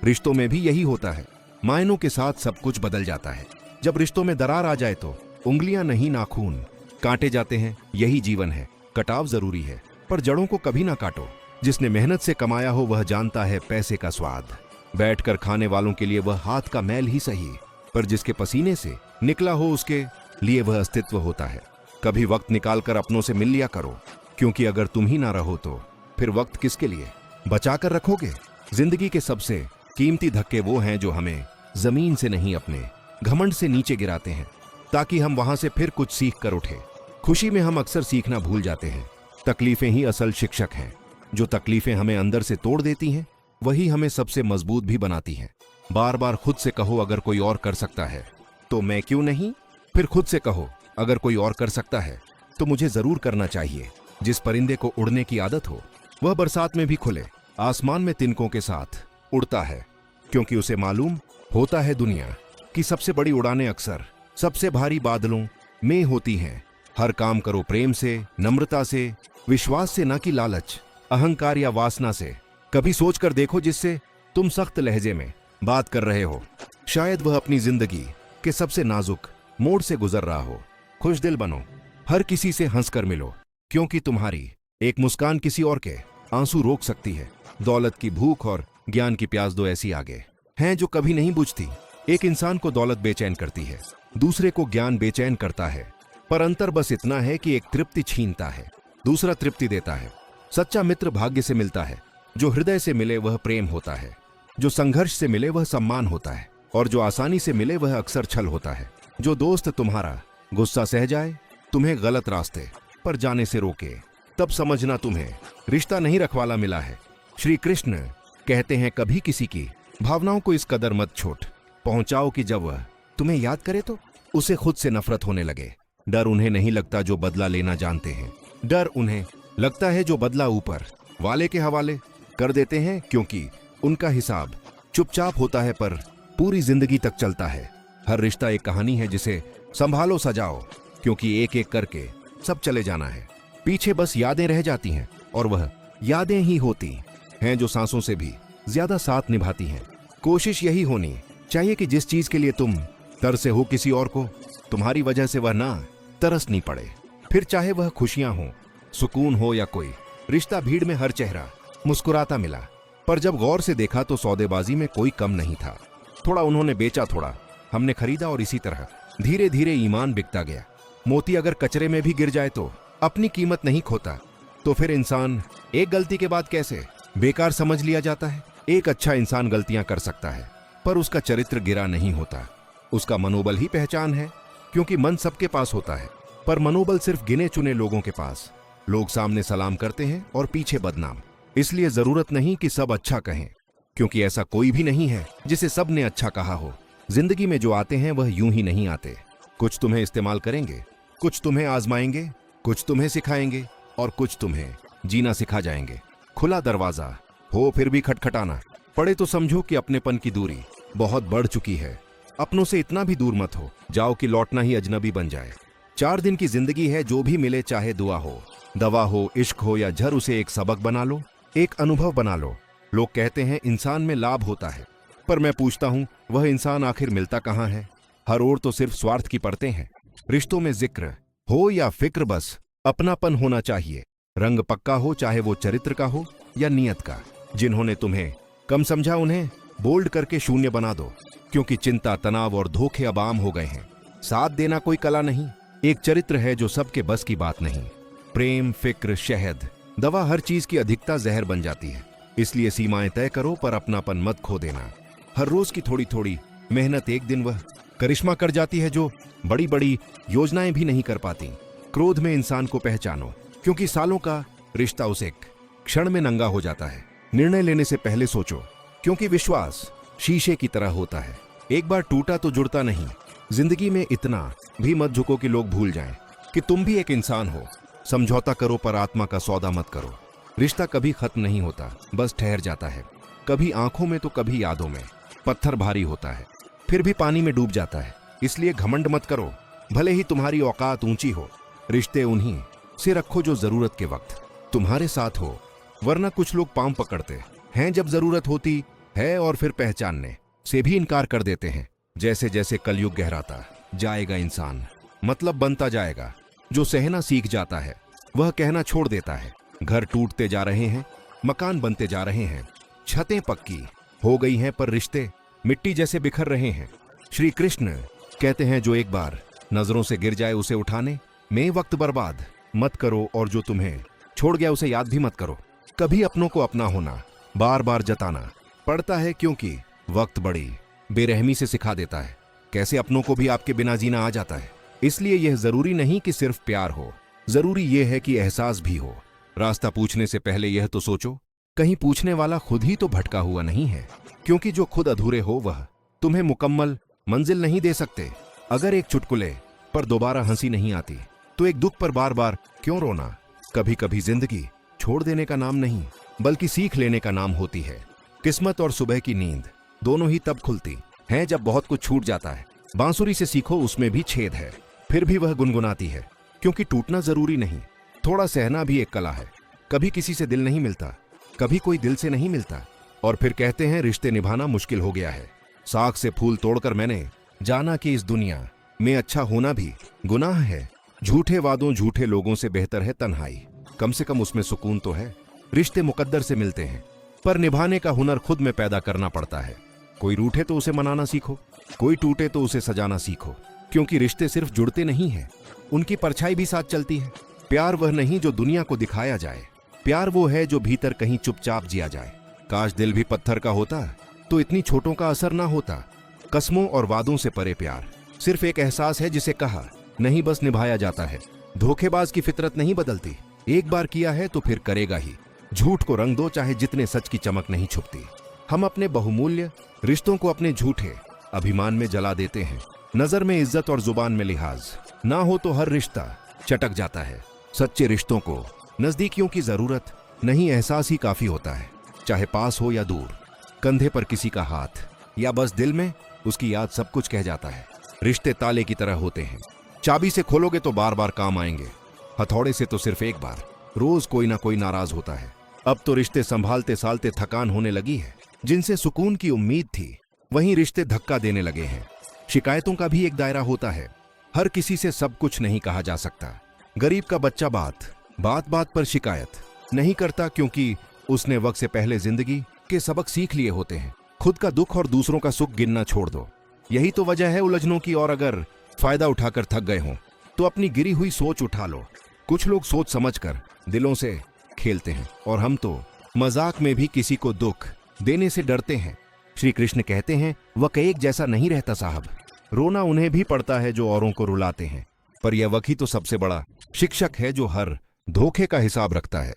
रिश्तों में भी यही होता है, मायनों के साथ सब कुछ बदल जाता है। जब रिश्तों में दरार आ जाए तो उंगलियां नहीं नाखून काटे जाते हैं। यही जीवन है, कटाव जरूरी है, पर जड़ों को कभी ना काटो। जिसने मेहनत से कमाया हो वह जानता है पैसे का स्वाद। बैठकर खाने वालों के लिए वह हाथ का मैल ही सही, पर जिसके पसीने से निकला हो उसके लिए वह अस्तित्व होता है। कभी वक्त निकालकर अपनों से मिल लिया करो, क्योंकि अगर तुम ही ना रहो तो फिर वक्त किसके लिए बचा कर रखोगे। जिंदगी के सबसे कीमती धक्के वो हैं जो हमें जमीन से नहीं अपने घमंड से नीचे गिराते हैं, ताकि हम वहां से फिर कुछ सीख कर उठे। खुशी में हम अक्सर सीखना भूल जाते हैं। तकलीफें ही असल शिक्षक हैं। जो तकलीफें हमें अंदर से तोड़ देती हैं वही हमें सबसे मजबूत भी बनाती हैं। बार बार खुद से कहो, अगर कोई और कर सकता है तो मैं क्यों नहीं। फिर खुद से कहो, अगर कोई और कर सकता है तो मुझे जरूर करना चाहिए। जिस परिंदे को उड़ने की आदत हो वह बरसात में भी खुले आसमान में तिनकों के साथ उड़ता है, क्योंकि उसे मालूम होता है दुनिया की सबसे बड़ी उड़ानें अक्सर सबसे भारी बादलों में होती हैं। हर काम करो प्रेम से, नम्रता से, विश्वास से, न कि लालच, अहंकार या वासना से। कभी सोच कर देखो जिससे तुम सख्त लहजे में बात कर रहे हो, शायद वह अपनी जिंदगी के सबसे नाजुक मोड़ से गुजर रहा हो। खुश दिल बनो, हर किसी से हंसकर मिलो, क्योंकि तुम्हारी एक मुस्कान किसी और के आंसू रोक सकती है। दौलत की भूख और ज्ञान की प्यास दो ऐसी आगे हैं जो कभी नहीं बुझती। एक इंसान को दौलत बेचैन करती है, दूसरे को ज्ञान बेचैन करता है, पर अंतर बस इतना है कि एक तृप्ति छीनता है, दूसरा तृप्ति देता है। सच्चा मित्र भाग्य से मिलता है, जो हृदय से मिले वह प्रेम होता है, जो संघर्ष से मिले वह सम्मान होता है, और जो आसानी से मिले वह अक्सर छल होता है। जो दोस्त तुम्हारा गुस्सा सह जाए, तुम्हें गलत रास्ते पर जाने से रोके, तब समझना तुम्हें रिश्ता नहीं रखवाला मिला है। श्री कृष्ण कहते हैं, कभी किसी की भावनाओं को इस कदर मत छोट पहुंचाओ कि जब वह तुम्हें याद करे तो उसे खुद से नफरत होने लगे। डर उन्हें नहीं लगता जो बदला लेना जानते हैं, डर उन्हें लगता है जो बदला ऊपर वाले के हवाले कर देते हैं, क्योंकि उनका हिसाब चुपचाप होता है पर पूरी जिंदगी तक चलता है। हर रिश्ता एक कहानी है जिसे संभालो सजाओ, क्योंकि एक एक करके सब चले जाना है। पीछे बस यादें रह जाती हैं, और वह यादें ही होती हैं जो सांसों से भी ज्यादा साथ निभाती हैं। कोशिश यही होनी चाहिए कि जिस चीज के लिए तुम तरसे हो किसी और को, तुम्हारी वजह से वह ना तरसनी पड़े। फिर चाहे वह खुशियां हो, सुकून हो या कोई रिश्ता। भीड़ में हर चेहरा मुस्कुराता मिला, पर जब गौर से देखा तो सौदेबाजी में कोई कम नहीं था। थोड़ा उन्होंने बेचा, थोड़ा हमने खरीदा, और इसी तरह धीरे धीरे ईमान बिकता गया। मोती अगर कचरे में भी गिर जाए तो अपनी कीमत नहीं खोता, तो फिर इंसान एक गलती के बाद कैसे बेकार समझ लिया जाता है। एक अच्छा इंसान गलतियां कर सकता है, पर उसका चरित्र गिरा नहीं होता। उसका मनोबल ही पहचान है, क्योंकि मन सबके पास होता है, पर मनोबल सिर्फ गिने चुने लोगों के पास। लोग सामने सलाम करते हैं और पीछे बदनाम। इसलिए जरूरत नहीं कि सब अच्छा कहें, क्योंकि ऐसा कोई भी नहीं है जिसे सब ने अच्छा कहा हो। जिंदगी में जो आते हैं वह यूं ही नहीं आते। कुछ तुम्हें इस्तेमाल करेंगे, कुछ तुम्हें आजमाएंगे, कुछ तुम्हें सिखाएंगे, और कुछ तुम्हें जीना सिखा जाएंगे। खुला दरवाजा हो फिर भी खटखटाना पड़े तो समझो कि अपनेपन की दूरी बहुत बढ़ चुकी है। अपनों से इतना भी दूर मत हो जाओ कि लौटना ही अजनबी बन जाए। 4 दिन की जिंदगी है, जो भी मिले चाहे दुआ हो, दवा हो, इश्क हो या जहर, उसे एक सबक बना लो, एक अनुभव बना लो। लोग कहते हैं इंसान में लाभ होता है, पर मैं पूछता हूं वह इंसान आखिर मिलता कहां है। हर ओर तो सिर्फ स्वार्थ की परतें हैं। रिश्तों में जिक्र हो या फिक्र, बस अपनापन होना चाहिए। रंग पक्का हो, चाहे वो चरित्र का हो या नियत का। जिन्होंने तुम्हें कम समझा उन्हें बोल्ड करके शून्य बना दो, क्योंकि चिंता, तनाव और धोखे अब आम हो गए हैं। साथ देना कोई कला नहीं, एक चरित्र है जो सबके बस की बात नहीं। प्रेम, फिक्र, शहद, दवा, हर चीज की अधिकता जहर बन जाती है। इसलिए सीमाएं तय करो, पर अपनापन मत खो देना। हर रोज की थोड़ी थोड़ी मेहनत एक दिन वह करिश्मा कर जाती है जो बड़ी बड़ी योजनाएं भी नहीं कर पाती। क्रोध में इंसान को पहचानो, क्योंकि सालों का रिश्ता उसे क्षण में नंगा हो जाता है। निर्णय लेने से पहले सोचो, क्योंकि विश्वास शीशे की तरह होता है, एक बार टूटा तो जुड़ता नहीं। जिंदगी में इतना भी मत झुको कि लोग भूल जाएं कि तुम भी एक इंसान हो। समझौता करो, पर आत्मा का सौदा मत करो। रिश्ता कभी खत्म नहीं होता, बस ठहर जाता है, कभी आंखों में तो कभी यादों में। पत्थर भारी होता है, फिर भी पानी में डूब जाता है। इसलिए घमंड मत करो, भले ही तुम्हारी औकात ऊंची हो। रिश्ते उन्हीं से रखो जो जरूरत के वक्त तुम्हारे साथ हो, वरना कुछ लोग पांव पकड़ते हैं जब जरूरत होती है, और फिर पहचानने से भी इनकार कर देते हैं। जैसे जैसे कलयुग गहराता जाएगा, इंसान मतलब बनता जाएगा। जो सहना सीख जाता है वह कहना छोड़ देता है। घर टूटते जा रहे हैं, मकान बनते जा रहे हैं, छतें पक्की हो गई हैं, पर रिश्ते मिट्टी जैसे बिखर रहे हैं। श्री कृष्ण कहते हैं जो एक बार नजरों से गिर जाए उसे उठाने में वक्त बर्बाद मत करो, और जो तुम्हें छोड़ गया उसे याद भी मत करो। कभी अपनों को अपना होना बार बार जताना पड़ता है, क्योंकि वक्त बड़ी बेरहमी से सिखा देता है कैसे अपनों को भी आपके बिना जीना आ जाता है। इसलिए यह जरूरी नहीं कि सिर्फ प्यार हो, जरूरी यह है कि एहसास भी हो। रास्ता पूछने से पहले यह तो सोचो, कहीं पूछने वाला खुद ही तो भटका हुआ नहीं है, क्योंकि जो खुद अधूरे हो वह तुम्हें मुकम्मल मंजिल नहीं दे सकते। अगर एक चुटकुले पर दोबारा हंसी नहीं आती, तो एक दुख पर बार बार क्यों रोना। कभी कभी जिंदगी छोड़ देने का नाम नहीं, बल्कि सीख लेने का नाम होती है। किस्मत और सुबह की नींद दोनों ही तब खुलती हैं जब बहुत कुछ छूट जाता है। बांसुरी से सीखो, उसमें भी छेद है, फिर भी वह गुनगुनाती है, क्योंकि टूटना जरूरी नहीं, थोड़ा सहना भी एक कला है। कभी किसी से दिल नहीं मिलता, कभी कोई दिल से नहीं मिलता, और फिर कहते हैं रिश्ते निभाना मुश्किल हो गया है। साग से फूल तोड़कर मैंने जाना कि इस दुनिया में अच्छा होना भी गुनाह है। झूठे वादों, झूठे लोगों से बेहतर है तन्हाई, कम से कम उसमें सुकून तो है। रिश्ते मुकद्दर से मिलते हैं, पर निभाने का हुनर खुद में पैदा करना पड़ता है। कोई रूठे तो उसे मनाना सीखो, कोई टूटे तो उसे सजाना सीखो, क्योंकि रिश्ते सिर्फ जुड़ते नहीं हैं, उनकी परछाई भी साथ चलती है। प्यार वह नहीं जो दुनिया को दिखाया जाए, प्यार वो है जो भीतर कहीं चुपचाप जिया जाए। काश दिल भी पत्थर का होता तो इतनी छोटों का असर ना होता। कस्मों और वादों से परे प्यार सिर्फ एक एहसास है जिसे कहा नहीं बस निभाया जाता है। धोखेबाज की फितरत नहीं बदलती, एक बार किया है तो फिर करेगा ही। झूठ को रंग दो, चाहे जितने सच की चमक नहीं छुपती। हम अपने बहुमूल्य रिश्तों को अपने झूठे अभिमान में जला देते हैं। नजर में इज्जत और जुबान में लिहाज ना हो तो हर रिश्ता चटक जाता है। सच्चे रिश्तों को नजदीकियों की जरूरत नहीं, एहसास ही काफी होता है। चाहे पास हो या दूर, कंधे पर किसी का हाथ या बस दिल में उसकी याद सब कुछ कह जाता है। रिश्ते ताले की तरह होते हैं, चाबी से खोलोगे तो बार बार काम आएंगे, हथौड़े से तो सिर्फ एक बार। रोज कोई ना कोई नाराज होता है। अब तो रिश्ते संभालते सालते थकान होने लगी है। जिनसे सुकून की उम्मीद थी वहीं रिश्ते धक्का देने लगे हैं। शिकायतों का भी एक दायरा होता है, हर किसी से सब कुछ नहीं कहा जा सकता। गरीब का बच्चा बात बात पर शिकायत नहीं करता, क्योंकि उसने वक्त से पहले जिंदगी के सबक सीख लिए होते हैं। खुद का दुख और दूसरों का सुख गिनना छोड़ दो, यही तो वजह है उलझनों की। और अगर फायदा उठाकर थक गए हो तो अपनी गिरी हुई सोच उठा लो। कुछ लोग सोच समझकर दिलों से खेलते हैं और हम तो मजाक में भी किसी को दुख देने से डरते हैं। श्री कृष्ण कहते हैं, वह एक जैसा नहीं रहता साहब। रोना उन्हें भी पड़ता है जो औरों को रुलाते हैं, पर यह वही तो सबसे बड़ा शिक्षक है जो हर धोखे का हिसाब रखता है।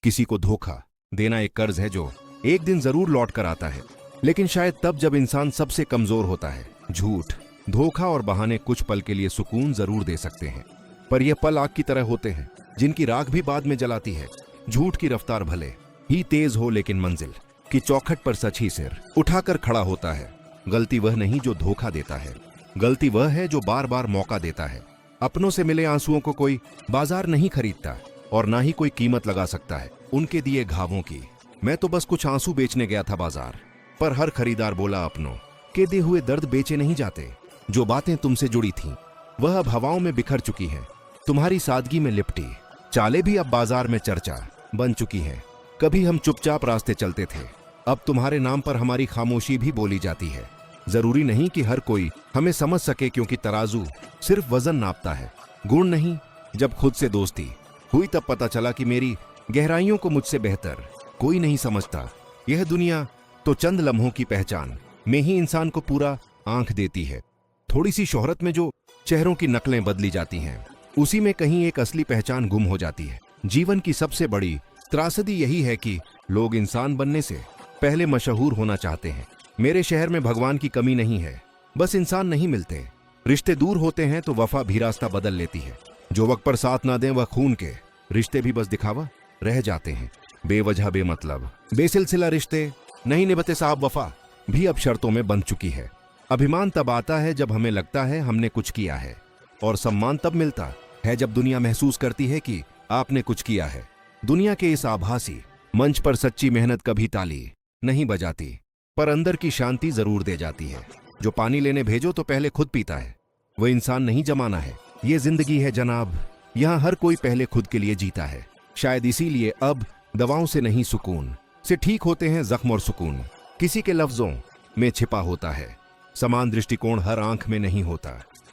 किसी को धोखा देना एक कर्ज है जो एक दिन जरूर लौट कर आता है, लेकिन शायद तब जब इंसान सबसे कमजोर होता है। झूठ, धोखा और बहाने कुछ पल के लिए सुकून जरूर दे सकते हैं, पर यह पल आग की तरह होते हैं जिनकी राख भी बाद में जलाती है। झूठ की रफ्तार भले ही तेज हो, लेकिन मंजिल की चौखट पर सच ही सिर उठाकर खड़ा होता है। गलती वह नहीं जो धोखा देता है, गलती वह है जो बार बार मौका देता है। अपनों से मिले आंसुओं को कोई बाजार नहीं खरीदता और ना ही कोई कीमत लगा सकता है उनके दिए घावों की। मैं तो बस कुछ आंसू बेचने गया था बाजार, पर हर खरीदार बोला अपनों के दिए हुए दर्द बेचे नहीं जाते। जो बातें तुमसे जुड़ी थीं वह अब हवाओं में बिखर चुकी है। तुम्हारी सादगी में लिपटी चालें भी अब बाजार में चर्चा बन चुकी है। कभी हम चुपचाप रास्ते चलते थे, अब तुम्हारे नाम पर हमारी खामोशी भी बोली जाती है। जरूरी नहीं कि हर कोई हमें समझ सके, क्योंकि तराजू सिर्फ वजन नापता है, गुण नहीं। जब खुद से दोस्ती हुई तब पता चला कि मेरी गहराइयों को मुझसे बेहतर कोई नहीं समझता। यह दुनिया तो चंद लम्हों की पहचान में ही इंसान को पूरा आंख देती है। थोड़ी सी शोहरत में जो चेहरों की नकलें बदली जाती हैं, उसी में कहीं एक असली पहचान गुम हो जाती है। जीवन की सबसे बड़ी त्रासदी यही है कि लोग इंसान बनने से पहले मशहूर होना चाहते हैं। मेरे शहर में भगवान की कमी नहीं है, बस इंसान नहीं मिलते। रिश्ते दूर होते हैं तो वफा भी रास्ता बदल लेती है। जो वक्त पर साथ ना दें वह खून के रिश्ते भी बस दिखावा रह जाते हैं। बेवजह बेमतलब बेसिलसिला रिश्ते नहीं निभते साहब। वफा भी अब शर्तों में बंध चुकी है। अभिमान तब आता है जब हमें लगता है हमने कुछ किया है, और सम्मान तब मिलता है जब दुनिया महसूस करती है कि आपने कुछ किया है। दुनिया के इस आभासी मंच पर सच्ची मेहनत कभी ताली नहीं बजाती, पर अंदर की शांति जरूर दे जाती है। जो पानी लेने भेजो तो पहले खुद पीता है, वह इंसान नहीं जमाना है। ये जिंदगी है जनाब, यहाँ हर कोई पहले खुद के लिए जीता है। शायद इसीलिए अब दवाओं से नहीं सुकून से ठीक होते हैं जख्म, और सुकून किसी के लफ्जों में छिपा होता है। समान दृष्टिकोण हर आंख में नहीं होता,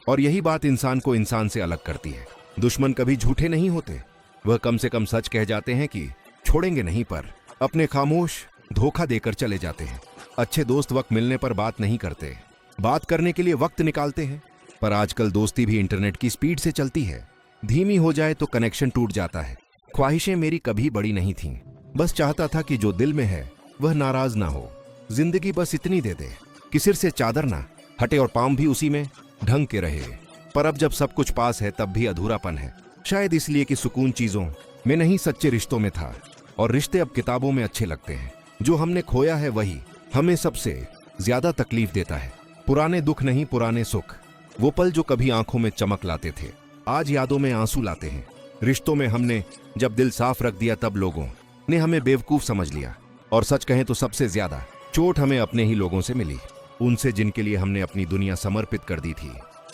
और यही बात इंसान को इंसान से अलग करती है। दुश्मन कभी झूठे नहीं होते, वह कम से कम सच कह जाते हैं कि छोड़ेंगे नहीं, पर अपने खामोश धोखा देकर चले जाते हैं। अच्छे दोस्त वक्त मिलने पर बात नहीं करते, बात करने के लिए वक्त निकालते हैं। पर आजकल दोस्ती भी इंटरनेट की स्पीड से चलती है, धीमी हो जाए तो कनेक्शन टूट जाता है। ख्वाहिशें मेरी कभी बड़ी नहीं थीं, बस चाहता था कि जो दिल में है वह नाराज ना हो। जिंदगी बस इतनी दे दे कि सिर से चादर ना हटे और पांव भी उसी में ढंग के रहे। पर अब जब सब कुछ पास है तब भी अधूरापन है। शायद इसलिए कि सुकून चीजों में नहीं सच्चे रिश्तों में था, और रिश्ते अब किताबों में अच्छे लगते हैं। जो हमने खोया है वही हमें सबसे ज्यादा तकलीफ देता है। पुराने दुख नहीं, पुराने सुख, वो पल जो कभी आंखों में चमक लाते थे, आज यादों में आंसू लाते हैं। रिश्तों में हमने जब दिल साफ रख दिया तब लोगों ने हमें बेवकूफ समझ लिया, और सच कहें तो सबसे ज्यादा चोट हमें अपने ही लोगों से मिली, उनसे जिनके लिए हमने अपनी दुनिया समर्पित कर दी थी।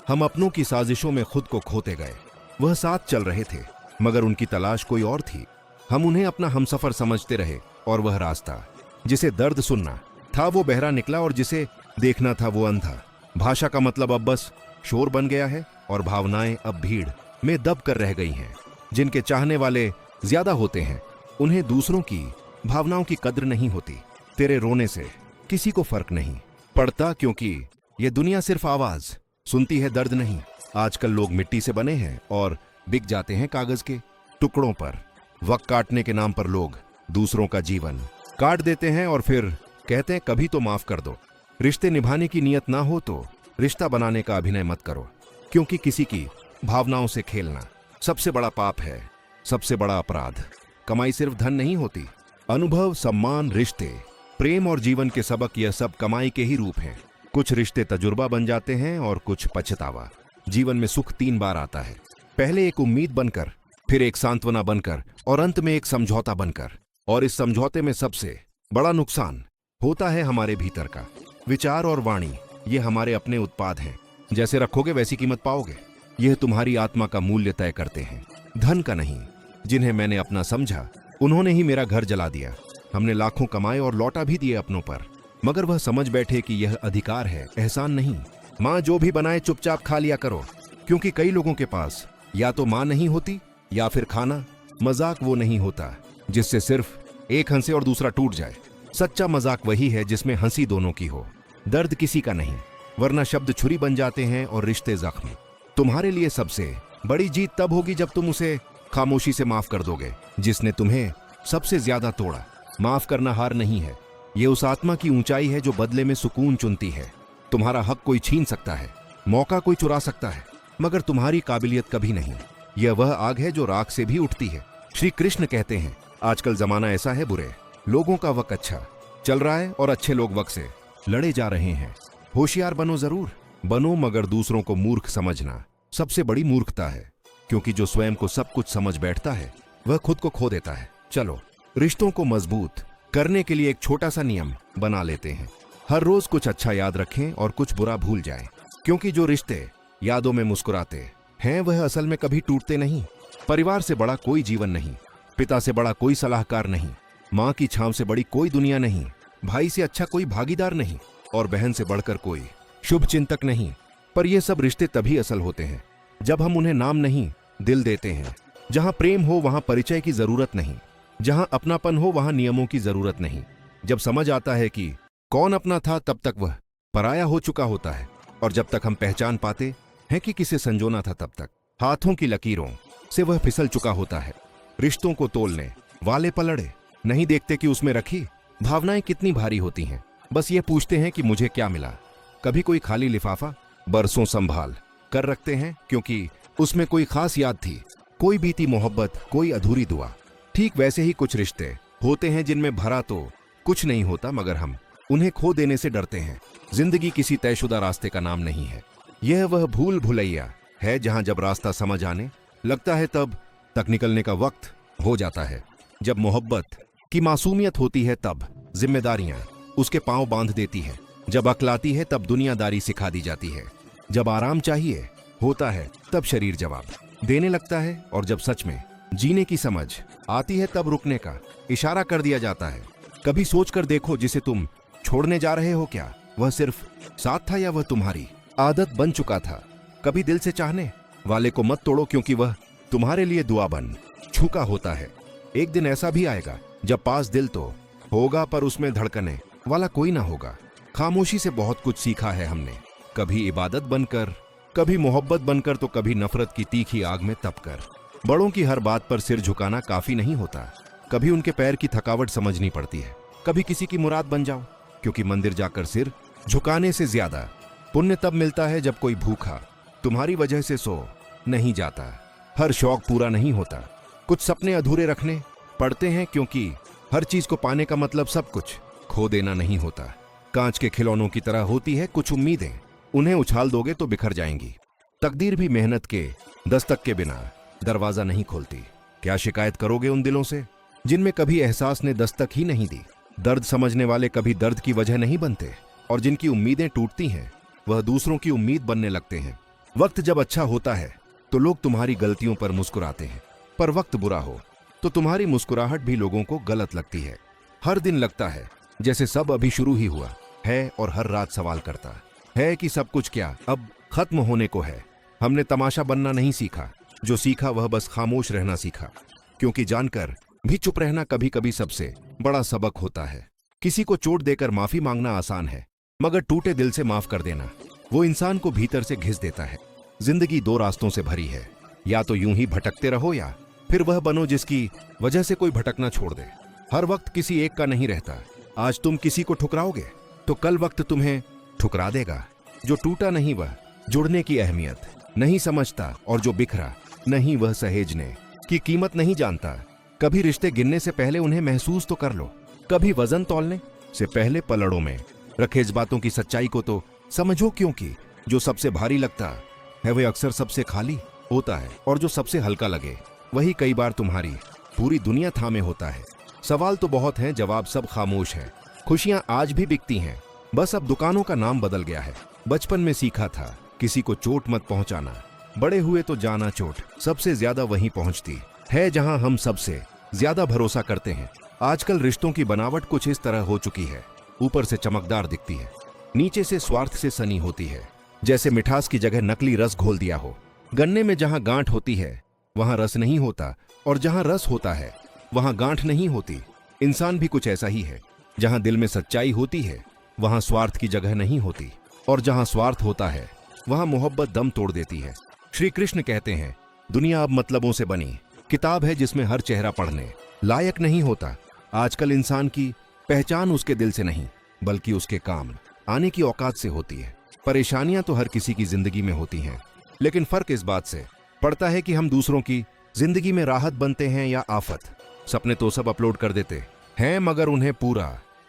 हम अपनों की साजिशों में खुद को खोते गए। वह साथ चल रहे थे मगर उनकी तलाश कोई और थी। हम उन्हें अपना हमसफर समझते रहे, और वह रास्ता जिसे दर्द सुनना था वो बहरा निकला, और जिसे देखना था वो अंधा। भाषा का मतलब अब बस शोर बन गया है, और भावनाएं अब भीड़ में दब कर रह गई हैं। जिनके चाहने वाले ज्यादा होते हैं उन्हें दूसरों की भावनाओं की कद्र नहीं होती। तेरे रोने से किसी को फर्क नहीं पड़ता, क्योंकि ये दुनिया सिर्फ आवाज सुनती है, दर्द नहीं। आजकल लोग मिट्टी से बने हैं और बिक जाते हैं कागज के टुकड़ों पर। वक्त काटने के नाम पर लोग दूसरों का जीवन काट देते हैं और फिर कहते हैं कभी तो माफ कर दो। रिश्ते निभाने की नीयत ना हो तो रिश्ता बनाने का अभिनय मत करो, क्योंकि किसी की भावनाओं से खेलना सबसे बड़ा पाप है, सबसे बड़ा अपराध। कमाई सिर्फ धन नहीं होती। अनुभव, सम्मान, रिश्ते, प्रेम और जीवन के सबक, यह सब कमाई के ही रूप हैं। कुछ रिश्ते तजुर्बा बन जाते हैं और कुछ पछतावा। जीवन में सुख 3 बार आता है, पहले एक उम्मीद बनकर, फिर एक सांत्वना बनकर और अंत में एक समझौता बनकर। और इस समझौते में सबसे बड़ा नुकसान होता है हमारे भीतर का। विचार और वाणी ये हमारे अपने उत्पाद हैं। जैसे रखोगे वैसी कीमत पाओगे। यह तुम्हारी आत्मा का मूल्य तय करते हैं, धन का नहीं। जिन्हें मैंने अपना समझा उन्होंने ही मेरा घर जला दिया। हमने लाखों कमाए और लौटा भी दिए अपनों पर, मगर वह समझ बैठे कि यह अधिकार है, एहसान नहीं। माँ जो भी बनाए चुपचाप खा लिया करो, क्योंकि कई लोगों के पास या तो माँ नहीं होती या फिर खाना। मजाक वो नहीं होता जिससे सिर्फ एक हंसे और दूसरा टूट जाए। सच्चा मजाक वही है जिसमें हंसी दोनों की हो, दर्द किसी का नहीं। वरना शब्द छुरी बन जाते हैं और रिश्ते जख्म। तुम्हारे लिए सबसे बड़ी जीत तब होगी जब तुम उसे खामोशी से माफ कर दोगे जिसने तुम्हें सबसे ज्यादा तोड़ा। माफ करना हार नहीं है, ये उस आत्मा की ऊंचाई है जो बदले में सुकून चुनती है। तुम्हारा हक कोई छीन सकता है, मौका कोई चुरा सकता है, मगर तुम्हारी काबिलियत कभी नहीं। यह वह आग है जो राख से भी उठती है। श्री कृष्ण कहते हैं, आजकल जमाना ऐसा है, बुरे लोगों का वक्त अच्छा चल रहा है और अच्छे लोग वक्त से लड़े जा रहे हैं। होशियार बनो, जरूर बनो, मगर दूसरों को मूर्ख समझना सबसे बड़ी मूर्खता है, क्योंकि जो स्वयं को सब कुछ समझ बैठता है वह खुद को खो देता है। चलो, रिश्तों को मजबूत करने के लिए एक छोटा सा नियम बना लेते हैं। हर रोज कुछ अच्छा याद रखें और कुछ बुरा भूल जाएं, क्योंकि जो रिश्ते यादों में मुस्कुराते हैं वह असल में कभी टूटते नहीं। परिवार से बड़ा कोई जीवन नहीं, पिता से बड़ा कोई सलाहकार नहीं, माँ की छांव से बड़ी कोई दुनिया नहीं, भाई से अच्छा कोई भागीदार नहीं और बहन से बढ़कर कोई शुभ चिंतक नहीं। पर ये सब रिश्ते तभी असल होते हैं जब हम उन्हें नाम नहीं, दिल देते हैं। जहां प्रेम हो वहां परिचय की जरूरत नहीं, जहां अपनापन हो वहां नियमों की जरूरत नहीं। जब समझ आता है कि कौन अपना था तब तक वह पराया हो चुका होता है, और जब तक हम पहचान पाते हैं कि किसे संजोना था तब तक हाथों की लकीरों से वह फिसल चुका होता है। रिश्तों को तोलने वाले पलड़े नहीं देखते कि उसमें रखी भावनाएं कितनी भारी होती हैं, बस ये पूछते हैं कि मुझे क्या मिला। कभी कोई खाली लिफाफा बरसों संभाल कर रखते हैं, क्योंकि उसमें कोई खास याद थी, कोई बीती मोहब्बत, कोई अधूरी दुआ। ठीक वैसे ही कुछ रिश्ते होते हैं जिनमें भरा तो कुछ नहीं होता, मगर हम उन्हें खो देने से डरते हैं। जिंदगी किसी तयशुदा रास्ते का नाम नहीं है, यह वह भूल भुलैया है जहां जब रास्ता समझ आने लगता है तब तक निकलने का वक्त हो जाता है। जब मोहब्बत की मासूमियत होती है तब जिम्मेदारियां उसके पांव बांध देती है। जब अक्ल आती है तब दुनियादारी सिखा दी जाती है। जब आराम चाहिए होता है तब शरीर जवाब देने लगता है, और जब सच में जीने की समझ आती है तब रुकने का इशारा कर दिया जाता है। कभी सोच कर देखो, जिसे तुम छोड़ने जा रहे हो क्या वह सिर्फ साथ था या वह तुम्हारी आदत बन चुका था। कभी दिल से चाहने वाले को मत तोड़ो, क्योंकि वह तुम्हारे लिए दुआ बन चुका होता है। एक दिन ऐसा भी आएगा जब पास दिल तो होगा पर उसमें धड़कने वाला कोई ना होगा। खामोशी से बहुत कुछ सीखा है हमने, कभी इबादत बनकर, कभी मोहब्बत बनकर, तो कभी नफरत की तीखी आग में तपकर। बड़ों की हर बात पर सिर झुकाना काफी नहीं होता, कभी उनके पैर की थकावट समझनी पड़ती है। कभी किसी की मुराद बन जाओ, क्योंकि मंदिर जाकर सिर झुकाने से ज्यादा पुण्य तब मिलता है जब कोई भूखा तुम्हारी वजह से सो नहीं जाता। हर शौक पूरा नहीं होता, कुछ सपने अधूरे रखने पड़ते हैं, क्योंकि हर चीज को पाने का मतलब सब कुछ खो देना नहीं होता। कांच के खिलौनों की तरह होती है कुछ उम्मीदें, उन्हें उछाल दोगे तो बिखर जाएंगी। तकदीर भी मेहनत के दस्तक के बिना दरवाजा नहीं खोलती। क्या शिकायत करोगे उन दिलों से जिनमें कभी एहसास ने दस्तक ही नहीं दी? दर्द समझने वाले कभी दर्द की वजह नहीं बनते, और जिनकी उम्मीदें टूटती हैं वह दूसरों की उम्मीद बनने लगते हैं। वक्त जब अच्छा होता है तो लोग तुम्हारी गलतियों पर मुस्कुराते हैं, पर वक्त बुरा हो तो तुम्हारी मुस्कुराहट भी लोगों को गलत लगती है। हर दिन लगता है जैसे सब अभी शुरू ही हुआ है, और हर रात सवाल करता है कि सब कुछ क्या अब खत्म होने को है। हमने तमाशा बनना नहीं सीखा, जो सीखा वह बस खामोश रहना सीखा, क्योंकि जानकर भी चुप रहना कभी कभी सबसे बड़ा सबक होता है। किसी को चोट देकर माफी मांगना आसान है, मगर टूटे दिल से माफ कर देना वो इंसान को भीतर से घिस देता है। जिंदगी 2 रास्तों से भरी है, या तो यूं ही भटकते रहो या फिर वह बनो जिसकी वजह से कोई भटकना छोड़ दे। हर वक्त किसी एक का नहीं रहता। आज तुम किसी को ठुकराओगे तो कल वक्त तुम्हें ठुकरा देगा। जो टूटा नहीं वह जुड़ने की अहमियत नहीं समझता, और जो बिखरा नहीं वह सहेजने की कीमत नहीं जानता। कभी रिश्ते गिनने से पहले उन्हें महसूस तो कर लो, कभी वजन तौलने से पहले पलड़ों में रखे जज्बातों की सच्चाई को तो समझो, क्योंकि जो सबसे भारी लगता है वह अक्सर सबसे खाली होता है, और जो सबसे हल्का लगे वही कई बार तुम्हारी पूरी दुनिया थामे होता है। सवाल तो बहुत हैं, जवाब सब खामोश है। खुशियां आज भी बिकती हैं, बस अब दुकानों का नाम बदल गया है। बचपन में सीखा था किसी को चोट मत पहुंचाना, बड़े हुए तो जाना चोट सबसे ज्यादा वहीं पहुंचती है जहां हम सबसे ज्यादा भरोसा करते हैं। आजकल रिश्तों की बनावट कुछ इस तरह हो चुकी है, ऊपर से चमकदार दिखती है, नीचे से स्वार्थ से सनी होती है, जैसे मिठास की जगह नकली रस घोल दिया हो। गन्ने में जहां गांठ होती है वहां रस नहीं होता, और जहां रस होता है वहां गांठ नहीं होती। इंसान भी कुछ ऐसा ही है, जहां दिल में सच्चाई होती है वहां स्वार्थ की जगह नहीं होती, और जहां स्वार्थ होता है वहां मोहब्बत दम तोड़ देती है। श्री कृष्ण कहते हैं, दुनिया अब मतलबों से बनी किताब है जिसमें हर चेहरा पढ़ने लायक नहीं होता। आजकल इंसान की पहचान उसके दिल से नहीं बल्कि उसके काम आने की औकात से होती है। परेशानियां तो हर किसी की जिंदगी में होती हैं, लेकिन फर्क इस बात से पड़ता है कि हम दूसरों की जिंदगी में राहत बनते हैं या आफत। सपने तो सब अपलोड कर देते हैं, मगर उन्हें पूरा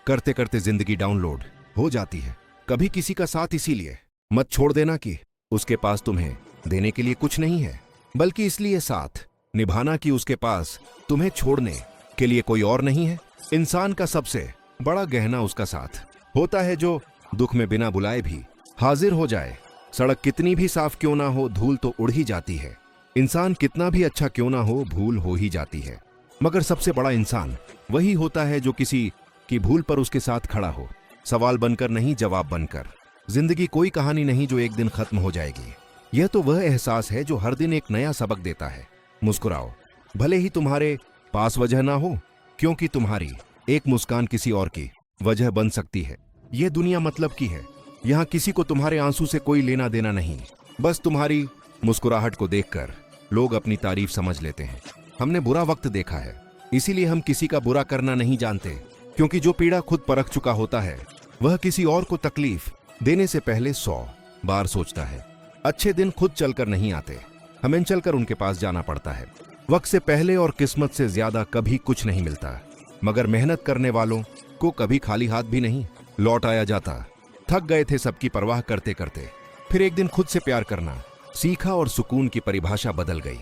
करते करते जिंदगी डाउनलोड हो जाती है। कभी किसी का साथ इसीलिए मत छोड़ देना कि उसके पास तुम्हें देने के लिए कुछ नहीं है, बल्कि इसलिए साथ निभाना कि उसके पास तुम्हें छोड़ने के लिए कोई और नहीं है। इंसान का सबसे बड़ा गहना उसका साथ होता है, जो दुख में बिना बुलाए भी हाजिर हो जाए। सड़क कितनी भी साफ क्यों ना हो, धूल तो उड़ ही जाती है। इंसान कितना भी अच्छा क्यों ना हो, भूल हो ही जाती है। मगर सबसे बड़ा इंसान वही होता है जो किसी की भूल पर उसके साथ खड़ा हो, सवाल बनकर नहीं जवाब बनकर। जिंदगी कोई कहानी नहीं जो एक दिन खत्म हो जाएगी। यह तो वह एहसास है जो हर दिन एक नया सबक देता है। मुस्कुराओ, भले ही तुम्हारे पास वजह ना हो, क्योंकि तुम्हारी एक मुस्कान किसी और की वजह बन सकती है। यह दुनिया मतलब की है, यहाँ किसी को तुम्हारे आंसू से कोई लेना देना नहीं। बस तुम्हारी मुस्कुराहट को देखकर लोग अपनी तारीफ समझ लेते हैं। हमने बुरा वक्त देखा है, इसीलिए हम किसी का बुरा करना नहीं जानते, क्योंकि जो पीड़ा खुद परख चुका होता है वह किसी और को तकलीफ देने से पहले 100 बार सोचता है। अच्छे दिन खुद चलकर नहीं आते, हमें चलकर उनके पास जाना पड़ता है। वक्त से पहले और किस्मत से ज्यादा कभी कुछ नहीं मिलता, मगर मेहनत करने वालों को कभी खाली हाथ भी नहीं लौट आया जाता। थक गए थे सबकी परवाह करते करते, फिर एक दिन खुद से प्यार करना सीखा और सुकून की परिभाषा बदल गई।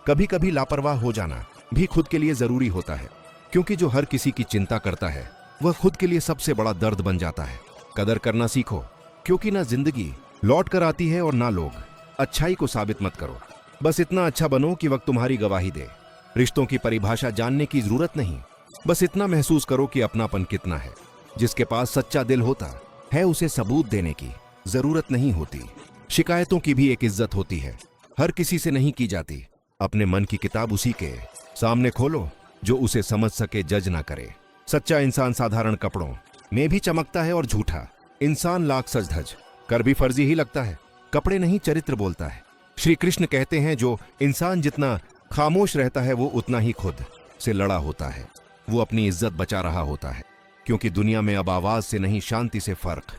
कभी कभी लापरवाह हो जाना भी खुद के लिए जरूरी होता है, क्योंकि जो हर किसी की चिंता करता है वह खुद के लिए सबसे बड़ा दर्द बन जाता है। कदर करना सीखो, क्योंकि ना जिंदगी लौट कर आती है और ना लोग। अच्छाई को साबित मत करो, बस इतना अच्छा बनो कि वक्त तुम्हारी गवाही दे। रिश्तों की परिभाषा जानने की जरूरत नहीं, बस इतना महसूस करो कि अपनापन कितना है। जिसके पास सच्चा दिल होता है उसे सबूत देने की जरूरत नहीं होती। शिकायतों की भी एक इज्जत होती है, हर किसी से नहीं की जाती। अपने मन की किताब उसी के सामने खोलो जो उसे समझ सके, जज ना करे। सच्चा इंसान साधारण कपड़ों में भी चमकता है और झूठा इंसान लाख सज धज कर भी फर्जी ही लगता है। कपड़े नहीं, चरित्र बोलता है। श्री कृष्ण कहते हैं, जो इंसान जितना खामोश रहता है वो उतना ही खुद से लड़ा होता है। वो अपनी इज्जत बचा रहा होता है, क्योंकि दुनिया में अब आवाज से नहीं शांति से फर्क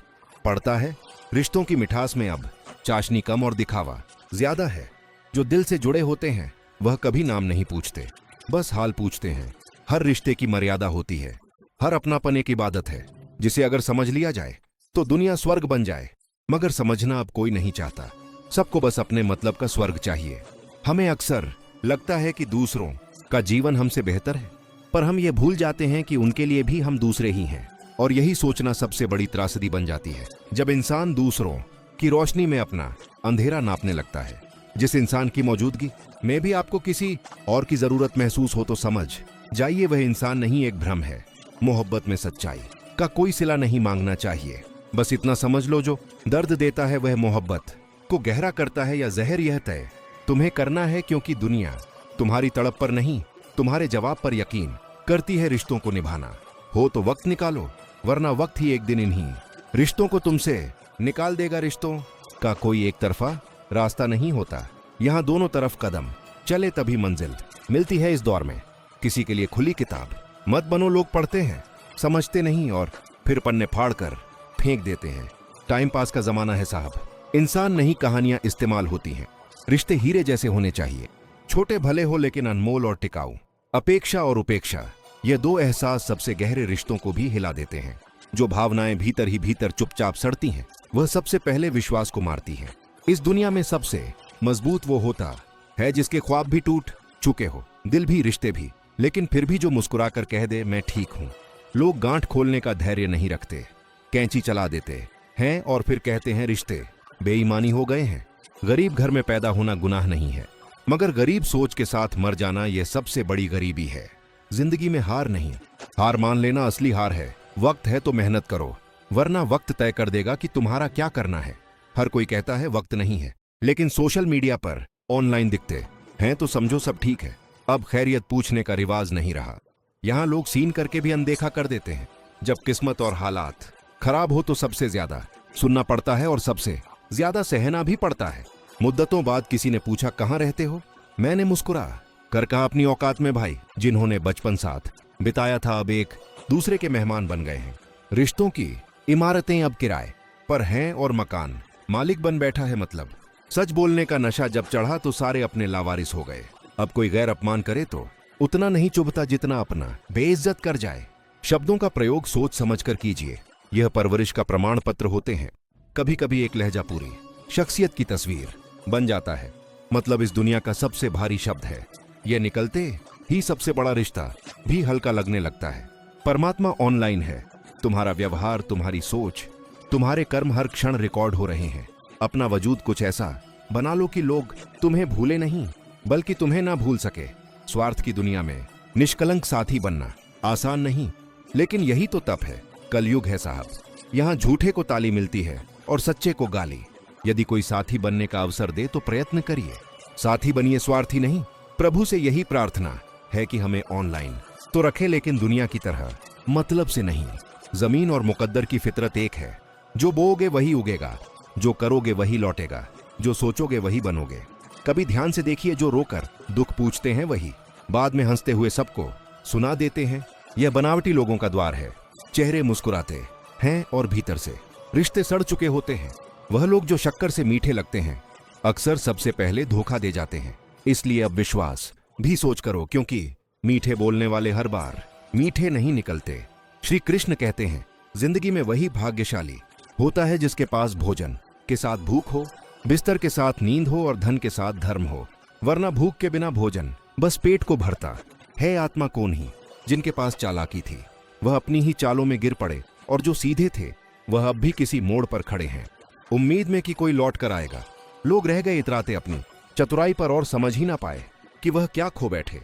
पड़ता है। रिश्तों की मिठास में अब चाशनी कम और दिखावा ज्यादा है। जो दिल से जुड़े होते हैं वह कभी नाम नहीं पूछते, बस हाल पूछते हैं। हर रिश्ते की मर्यादा होती है, हर अपनापन एक इबादत है, जिसे अगर समझ लिया जाए तो दुनिया स्वर्ग बन जाए। मगर समझना अब कोई नहीं चाहता, सबको बस अपने मतलब का स्वर्ग चाहिए। हमें अक्सर लगता है कि दूसरों का जीवन हमसे बेहतर है, पर हम ये भूल जाते हैं कि उनके लिए भी हम दूसरे ही हैं। और यही सोचना सबसे बड़ी त्रासदी बन जाती है, जब इंसान दूसरों की रोशनी में अपना अंधेरा नापने लगता है। जिस इंसान की मौजूदगी में भी आपको किसी और की जरूरत महसूस हो तो समझ जाइए वह इंसान नहीं, एक भ्रम है। मोहब्बत में सच्चाई का कोई सिला नहीं मांगना चाहिए, बस इतना समझ लो, जो दर्द देता है वह मोहब्बत को गहरा करता है या जहर, यह तय तुम्हें करना है। क्योंकि दुनिया तुम्हारी तड़प पर नहीं, तुम्हारे जवाब पर यकीन करती है। रिश्तों को निभाना हो तो वक्त निकालो, वरना वक्त ही एक दिन इन्हीं रिश्तों को तुमसे निकाल देगा। रिश्तों का कोई एक तरफा रास्ता नहीं होता, यहाँ दोनों तरफ कदम चले तभी मंजिल मिलती है। इस दौर में किसी के लिए खुली किताब मत बनो। लोग पढ़ते हैं, समझते नहीं और फिर पन्ने फाड़ कर फेंक देते हैं। टाइम पास का जमाना है साहब। इंसान नहीं कहानियां इस्तेमाल होती हैं। रिश्ते हीरे जैसे होने चाहिए, छोटे भले हो लेकिन अनमोल और टिकाऊ। अपेक्षा और उपेक्षा, ये दो एहसास सबसे गहरे रिश्तों को भी हिला देते हैं। जो भावनाएं भीतर ही भीतर चुपचाप सड़ती हैं, वह सबसे पहले विश्वास को मारती हैं। इस दुनिया में सबसे मजबूत वो होता है जिसके ख्वाब भी टूट चुके हो, दिल भी, रिश्ते भी, लेकिन फिर भी जो मुस्कुराकर कह दे मैं ठीक हूं। लोग गांठ खोलने का धैर्य नहीं रखते, कैंची चला देते हैं और फिर कहते हैं रिश्ते बेईमानी हो गए हैं। गरीब घर में पैदा होना गुनाह नहीं है, मगर गरीब सोच के साथ मर जाना यह सबसे बड़ी गरीबी है। जिंदगी में हार नहीं, हार मान लेना असली हार है। वक्त है तो मेहनत करो, वरना वक्त तय कर देगा कि तुम्हारा क्या करना है। हर कोई कहता है वक्त नहीं है, लेकिन सोशल मीडिया पर ऑनलाइन दिखते हैं तो समझो सब ठीक है। अब खैरियत पूछने का रिवाज नहीं रहा। यहाँ लोग सीन करके भी अनदेखा कर देते हैं। जब किस्मत और हालात खराब हो तो सबसे ज्यादा सुनना पड़ता है और सबसे ज्यादा सहना भी पड़ता है। मुद्दतों बाद किसी ने पूछा कहाँ रहते हो, मैंने मुस्कुरा कर कहा अपनी औकात में भाई। जिन्होंने बचपन साथ बिताया था अब एक दूसरे के मेहमान बन गए हैं। रिश्तों की इमारतें अब किराए पर हैं और मकान मालिक बन बैठा है। मतलब सच बोलने का नशा जब चढ़ा तो सारे अपने लावारिस हो गए। अब कोई गैर अपमान करे तो उतना नहीं चुभता जितना अपना बेइज्जत कर जाए। शब्दों का प्रयोग सोच समझ कर कीजिए, यह परवरिश का प्रमाण पत्र होते हैं। कभी कभी एक लहजा पूरी शख्सियत की तस्वीर बन जाता है। मतलब इस दुनिया का सबसे भारी शब्द है, यह निकलते ही सबसे बड़ा रिश्ता भी हल्का लगने लगता है। परमात्मा ऑनलाइन है। तुम्हारा व्यवहार, तुम्हारी सोच, तुम्हारे कर्म हर क्षण रिकॉर्ड हो रहे हैं। अपना वजूद कुछ ऐसा बना लो कि लोग तुम्हें भूले नहीं बल्कि तुम्हें ना भूल सके। स्वार्थ की दुनिया में निष्कलंक साथी बनना आसान नहीं, लेकिन यही तो तप है। कलयुग है साहब, यहाँ झूठे को ताली मिलती है और सच्चे को गाली। यदि कोई साथी बनने का अवसर दे तो प्रयत्न करिए। साथी बनिए, स्वार्थी नहीं। प्रभु से यही प्रार्थना है कि हमें ऑनलाइन तो रखे, लेकिन दुनिया की तरह मतलब से नहीं। जमीन और मुकद्दर की फितरत एक है। जो बोओगे वही उगेगा, जो करोगे वही लौटेगा, जो सोचोगे वही बनोगे। कभी ध्यान से देखिए, जो रोकर दुख पूछते हैं वही बाद में हंसते हुए सबको सुना देते हैं। यह बनावटी लोगों का द्वार है। चेहरे मुस्कुराते हैं और भीतर से रिश्ते सड़ चुके होते हैं। वह लोग जो शक्कर से मीठे लगते हैं अक्सर सबसे पहले धोखा दे जाते हैं। इसलिए अब विश्वास भी सोच करो, क्योंकि मीठे बोलने वाले हर बार मीठे नहीं निकलते। श्री कृष्ण कहते हैं जिंदगी में वही भाग्यशाली होता है जिसके पास भोजन के साथ भूख हो, बिस्तर के साथ नींद हो और धन के साथ धर्म हो। वरना भूख के बिना भोजन बस पेट को भरता है। आत्मा कौन ही जिनके पास चालाकी थी, वह अपनी ही चालों में गिर पड़े, और जो सीधे थे वह अब भी किसी मोड़ पर खड़े हैं, उम्मीद में कि कोई लौट कर आएगा। लोग रह गए इतराते अपनी चतुराई पर और समझ ही ना पाए कि वह क्या खो बैठे।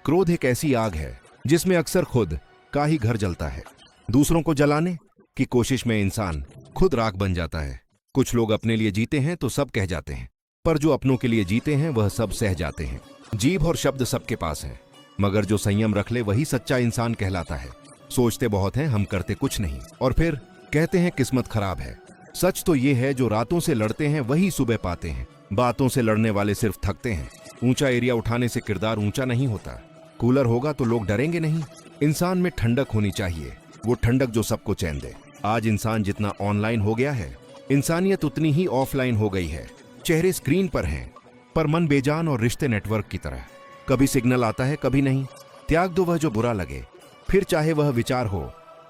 क्रोध एक ऐसी आग है जिसमें अक्सर खुद का ही घर जलता है। दूसरों को जलाने की कोशिश में इंसान खुद राख बन जाता है। कुछ लोग अपने लिए जीते हैं तो सब कह जाते हैं, पर जो अपनों के लिए जीते हैं वह सब सह जाते हैं। जीभ और शब्द सबके पास है, मगर जो संयम रख ले वही सच्चा इंसान कहलाता है। सोचते बहुत हैं, हम करते कुछ नहीं, और फिर कहते हैं किस्मत खराब है। सच तो ये है जो रातों से लड़ते हैं वही सुबह पाते हैं। बातों से लड़ने वाले सिर्फ थकते हैं। ऊंचा एरिया उठाने से किरदार ऊंचा नहीं होता। कूलर होगा तो लोग डरेंगे नहीं। इंसान में ठंडक होनी चाहिए, वो ठंडक जो सबको चैन दे। आज इंसान जितना ऑनलाइन हो गया है, इंसानियत उतनी ही ऑफलाइन हो गई है। चेहरे स्क्रीन पर हैं, पर मन बेजान और रिश्ते नेटवर्क की तरह। कभी सिग्नल आता है, कभी नहीं। त्याग दो वह जो बुरा लगे, फिर चाहे वह विचार हो,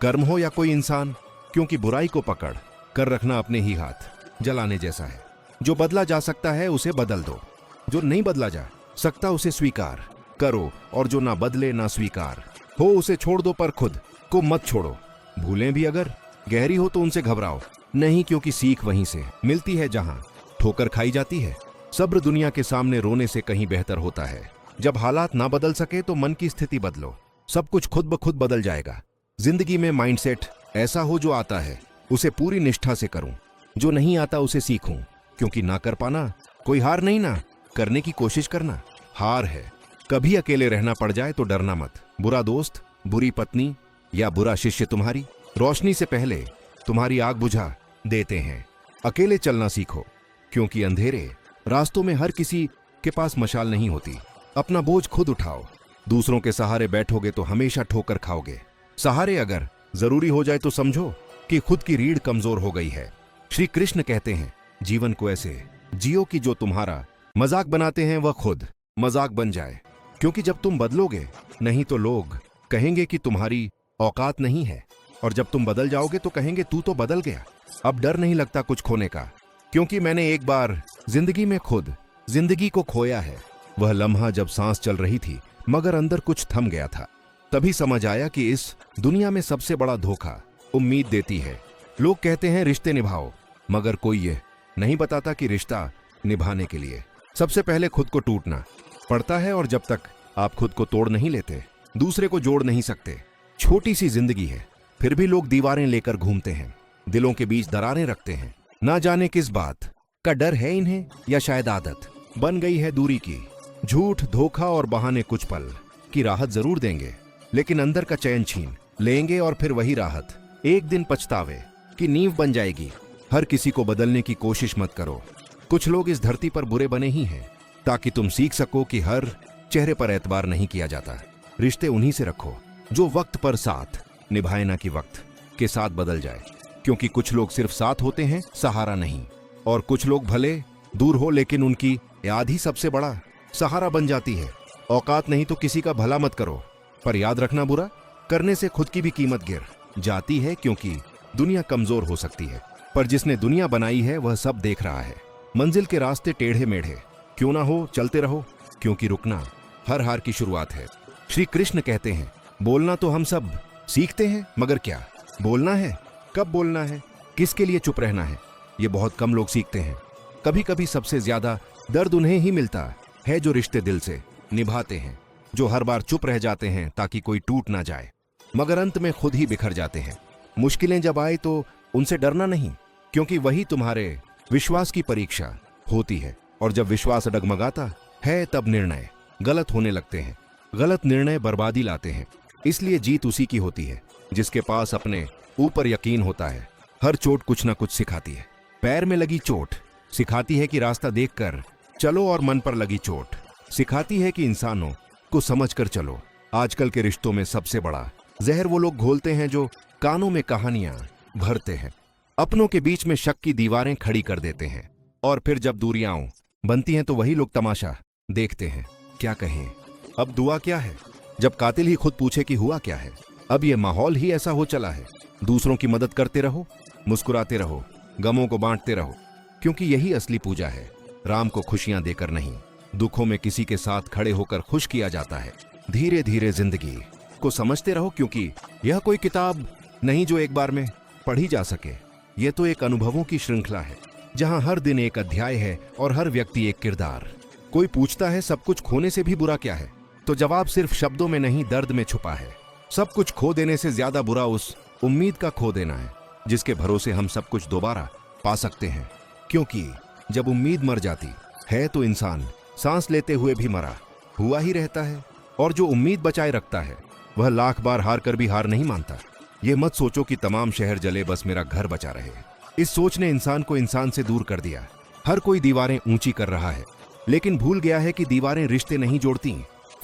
कर्म हो या कोई इंसान, क्योंकि बुराई को पकड़ कर रखना अपने ही हाथ जलाने जैसा है। जो बदला जा सकता है उसे बदल दो, जो नहीं बदला जा सकता उसे स्वीकार करो, और जो ना बदले ना स्वीकार हो उसे छोड़ दो, पर खुद को मत छोड़ो। भूलें भी अगर गहरी हो तो उनसे घबराओ नहीं, क्योंकि सीख वहीं से मिलती है जहां ठोकर खाई जाती है। सब्र दुनिया के सामने रोने से कहीं बेहतर होता है। जब हालात ना बदल सके तो मन की स्थिति बदलो, सब कुछ खुद ब खुद बदल जाएगा। जिंदगी में माइंडसेट ऐसा हो, जो आता है उसे पूरी निष्ठा से करूं, जो नहीं आता उसे सीखूं, क्योंकि ना कर पाना कोई हार नहीं, ना करने की कोशिश करना हार है। कभी अकेले रहना पड़ जाए तो डरना मत। बुरा दोस्त, बुरी पत्नी या बुरा शिष्य तुम्हारी रोशनी से पहले तुम्हारी आग बुझा देते हैं। अकेले चलना सीखो, क्योंकि अंधेरे रास्तों में हर किसी के पास मशाल नहीं होती। अपना बोझ खुद उठाओ। दूसरों के सहारे बैठोगे तो हमेशा ठोकर खाओगे। सहारे अगर जरूरी हो जाए तो समझो कि खुद की रीढ़ कमजोर हो गई है। श्री कृष्ण कहते हैं जीवन को ऐसे जियो कि जो तुम्हारा मजाक बनाते हैं वह खुद मजाक बन जाए, क्योंकि जब तुम बदलोगे नहीं तो लोग कहेंगे कि तुम्हारी औकात नहीं है, और जब तुम बदल जाओगे तो कहेंगे तू तो बदल गया। अब डर नहीं लगता कुछ खोने का, क्योंकि मैंने एक बार जिंदगी में खुद जिंदगी को खोया है। वह लम्हा जब सांस चल रही थी मगर अंदर कुछ थम गया था। तभी समझ आया कि इस दुनिया में सबसे बड़ा धोखा उम्मीद देती है। लोग कहते हैं रिश्ते निभाओ, मगर कोई ये नहीं बताता कि रिश्ता निभाने के लिए सबसे पहले खुद को टूटना पड़ता है, और जब तक आप खुद को तोड़ नहीं लेते दूसरे को जोड़ नहीं सकते। छोटी सी जिंदगी है, फिर भी लोग दीवारें लेकर घूमते हैं, दिलों के बीच दरारें रखते हैं। ना जाने किस बात का डर है इन्हें, या शायद आदत बन गई है दूरी की। झूठ, धोखा और बहाने कुछ पल की राहत जरूर देंगे, लेकिन अंदर का चैन छीन लेंगे, और फिर वही राहत एक दिन पछतावे की नींव बन जाएगी। हर किसी को बदलने की कोशिश मत करो। कुछ लोग इस धरती पर बुरे बने ही हैं ताकि तुम सीख सको कि हर चेहरे पर एतबार नहीं किया जाता। रिश्ते उन्हीं से रखो जो वक्त पर साथ निभाए, ना कि वक्त के साथ बदल जाए, क्योंकि कुछ लोग सिर्फ साथ होते हैं, सहारा नहीं। और कुछ लोग भले दूर हो लेकिन उनकी याद ही सबसे बड़ा सहारा बन जाती है। औकात नहीं तो किसी का भला मत करो, पर याद रखना बुरा करने से खुद की भी कीमत गिर जाती है, क्योंकि दुनिया कमजोर हो सकती है पर जिसने दुनिया बनाई है वह सब देख रहा है। मंजिल के रास्ते टेढ़े मेढ़े क्यों ना हो, चलते रहो, क्योंकि रुकना हर हार की शुरुआत है। श्री कृष्ण कहते हैं बोलना तो हम सब सीखते हैं, मगर क्या बोलना है, कब बोलना है, किसके लिए चुप रहना है, ये बहुत कम लोग सीखते हैं। कभी कभी सबसे ज्यादा दर्द उन्हें ही मिलता है जो रिश्ते दिल से निभाते हैं, जो हर बार चुप रह जाते हैं ताकि कोई टूट ना जाए, मगर अंत में खुद ही बिखर जाते हैं। मुश्किलें जब आए तो उनसे डरना नहीं, क्योंकि वही तुम्हारे विश्वास की परीक्षा होती है, और जब विश्वास डगमगाता है तब निर्णय गलत होने लगते हैं। गलत निर्णय बर्बादी लाते हैं, इसलिए जीत उसी की होती है जिसके पास अपने ऊपर यकीन होता है। हर चोट कुछ ना कुछ सिखाती है। पैर में लगी चोट सिखाती है कि रास्ता देखकर चलो, और मन पर लगी चोट सिखाती है कि इंसानों को समझकर चलो। आजकल के रिश्तों में सबसे बड़ा जहर वो लोग घोलते हैं जो कानों में कहानियां भरते हैं, अपनों के बीच में शक की दीवारें खड़ी कर देते हैं, और फिर जब दूरियां बनती हैं तो वही लोग तमाशा देखते हैं। क्या कहें, अब दुआ क्या है जब कातिल ही खुद पूछे कि हुआ क्या है। अब ये माहौल ही ऐसा हो चला है। दूसरों की मदद करते रहो, मुस्कुराते रहो, गमों को बांटते रहो, क्योंकि यही असली पूजा है। राम को खुशियां देकर नहीं, दुखों में किसी के साथ खड़े होकर खुश किया जाता है। धीरे धीरे जिंदगी को समझते रहो, क्योंकि यह कोई किताब नहीं जो एक बार में पढ़ी जा सके। यह तो एक अनुभवों की श्रृंखला है, जहां हर दिन एक अध्याय है और हर व्यक्ति एक किरदार। कोई पूछता है सब कुछ खोने से भी बुरा क्या है, तो जवाब सिर्फ शब्दों में नहीं दर्द में छुपा है। सब कुछ खो देने से ज्यादा बुरा उस उम्मीद का खो देना है जिसके भरोसे हम सब कुछ दोबारा पा सकते हैं। क्योंकि जब उम्मीद मर जाती है तो इंसान सांस लेते हुए भी मरा हुआ ही रहता है, और जो उम्मीद बचाए रखता है वह लाख बार हार कर भी हार नहीं मानता। ये मत सोचो कि तमाम शहर जले बस मेरा घर बचा रहे। इस सोच ने इंसान को इंसान से दूर कर दिया। हर कोई दीवारें ऊंची कर रहा है, लेकिन भूल गया है कि दीवारें रिश्ते नहीं जोड़ती,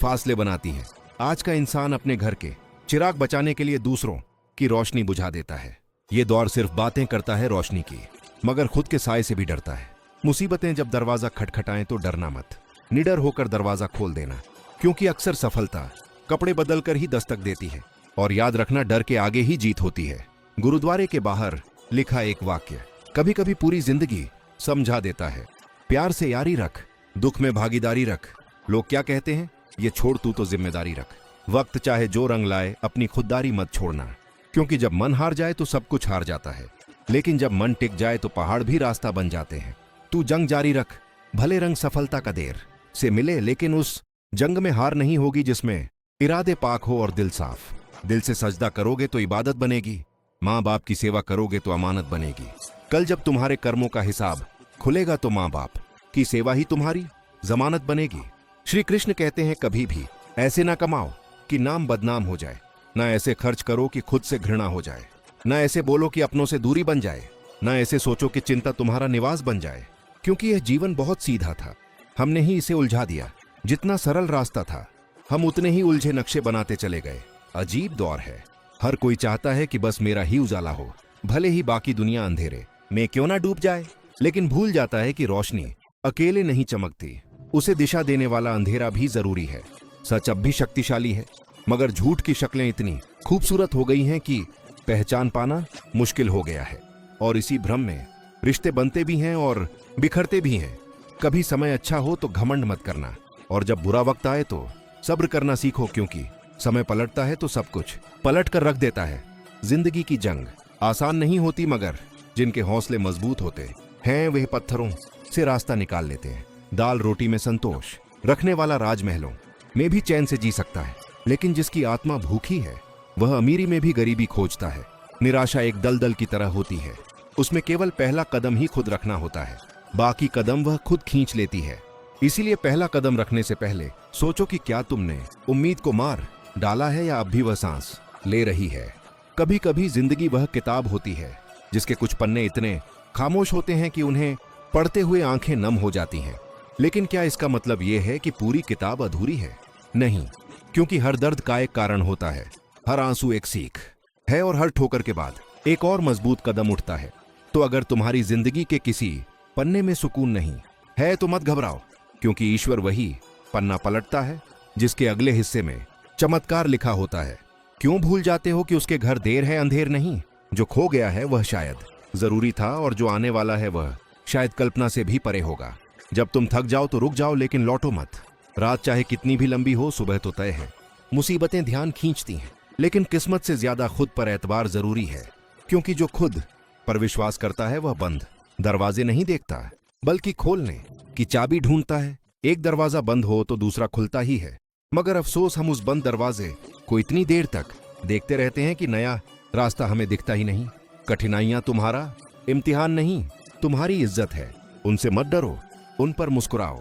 फासले बनाती हैं। आज का इंसान अपने घर के चिराग बचाने के लिए दूसरों की रोशनी बुझा देता है। ये दौर सिर्फ बातें करता है रोशनी की, मगर खुद के साए से भी डरता है। मुसीबतें जब दरवाजा खटखटाएं तो डरना मत, निडर होकर दरवाजा खोल देना, क्योंकि अक्सर सफलता कपड़े बदलकर ही दस्तक देती है। और याद रखना, डर के आगे ही जीत होती है। गुरुद्वारे के बाहर लिखा एक वाक्य कभी कभी पूरी जिंदगी समझा देता है। प्यार से यारी रख, दुख में भागीदारी रख। लोग क्या कहते हैं, ये छोड़, तू तो जिम्मेदारी रख। वक्त चाहे जो रंग लाए, अपनी खुददारी मत छोड़ना, क्योंकि जब मन हार जाए तो सब कुछ हार जाता है, लेकिन जब मन टिक जाए तो पहाड़ भी रास्ता बन जाते हैं। तू जंग जारी रख, भले रंग सफलता का देर से मिले, लेकिन उस जंग में हार नहीं होगी जिसमें इरादे पाक हो और दिल साफ। दिल से सजदा करोगे तो इबादत बनेगी, माँ बाप की सेवा करोगे तो अमानत बनेगी। कल जब तुम्हारे कर्मों का हिसाब खुलेगा तो माँ बाप की सेवा ही तुम्हारी जमानत बनेगी। श्री कृष्ण कहते हैं कभी भी ऐसे ना कमाओ कि नाम बदनाम हो जाए, ना ऐसे खर्च करो कि खुद से घृणा हो जाए, ना ऐसे बोलो कि अपनों से दूरी बन जाए, ना ऐसे सोचो कि चिंता तुम्हारा निवास बन जाए। क्योंकि यह जीवन बहुत सीधा था, हमने ही इसे उलझा दिया। जितना सरल रास्ता था हम उतने ही उलझे नक्शे बनाते चले गए। अजीब दौर है, हर कोई चाहता है कि बस मेरा ही उजाला हो, भले ही बाकी दुनिया अंधेरे में क्यों ना डूब जाए, लेकिन भूल जाता है कि रोशनी अकेले नहीं चमकती, उसे दिशा देने वाला अंधेरा भी जरूरी है। सच अब भी शक्तिशाली है, मगर झूठ की शक्लें इतनी खूबसूरत हो गई हैं कि पहचान पाना मुश्किल हो गया है। और इसी भ्रम में रिश्ते बनते भी हैं और बिखरते भी हैं। कभी समय अच्छा हो तो घमंड मत करना, और जब बुरा वक्त आए तो सब्र करना सीखो, क्योंकि समय पलटता है तो सब कुछ पलट कर रख देता है। जिंदगी की जंग आसान नहीं होती, मगर जिनके हौसले मजबूत होते हैं वे पत्थरों से रास्ता निकाल लेते हैं। दाल रोटी में संतोष रखने वाला राजमहलों में भी चैन से जी सकता है, लेकिन जिसकी आत्मा भूखी है वह अमीरी में भी गरीबी खोजता है। निराशा एक दलदल की तरह होती है, उसमें केवल पहला कदम ही खुद रखना होता है, बाकी कदम वह खुद खींच लेती है। इसीलिए पहला कदम रखने से पहले सोचो कि क्या तुमने उम्मीद को मार डाला है या अब भी वह सांस ले रही है। कभी कभी जिंदगी वह किताब होती है जिसके कुछ पन्ने इतने खामोश होते हैं कि उन्हें पढ़ते हुए आंखें नम हो जाती हैं। लेकिन क्या इसका मतलब यह है कि पूरी किताब अधूरी है? नहीं, क्योंकि हर दर्द का एक कारण होता है, हर आंसू एक सीख है, और हर ठोकर के बाद एक और मजबूत कदम उठता है। तो अगर तुम्हारी जिंदगी के किसी पन्ने में सुकून नहीं है तो मत घबराओ, क्योंकि ईश्वर वही पन्ना पलटता है जिसके अगले हिस्से में चमत्कार लिखा होता है। क्यों भूल जाते हो कि उसके घर देर है अंधेर नहीं? जो खो गया है वह शायद जरूरी था, और जो आने वाला है वह शायद कल्पना से भी परे होगा। जब तुम थक जाओ तो रुक जाओ, लेकिन लौटो मत। रात चाहे कितनी भी लंबी हो, सुबह तो तय है। मुसीबतें ध्यान खींचती हैं, लेकिन किस्मत से ज्यादा खुद पर एतबार जरूरी है, क्योंकि जो खुद पर विश्वास करता है वह बंद दरवाजे नहीं देखता, बल्कि खोलने की चाबी ढूंढता है। एक दरवाजा बंद हो तो दूसरा खुलता ही है, मगर अफसोस हम उस बंद दरवाजे को इतनी देर तक देखते रहते हैं कि नया रास्ता हमें दिखता ही नहीं। कठिनाइयां तुम्हारा इम्तिहान नहीं, तुम्हारी इज्जत है। उनसे मत डरो, उन पर मुस्कुराओ,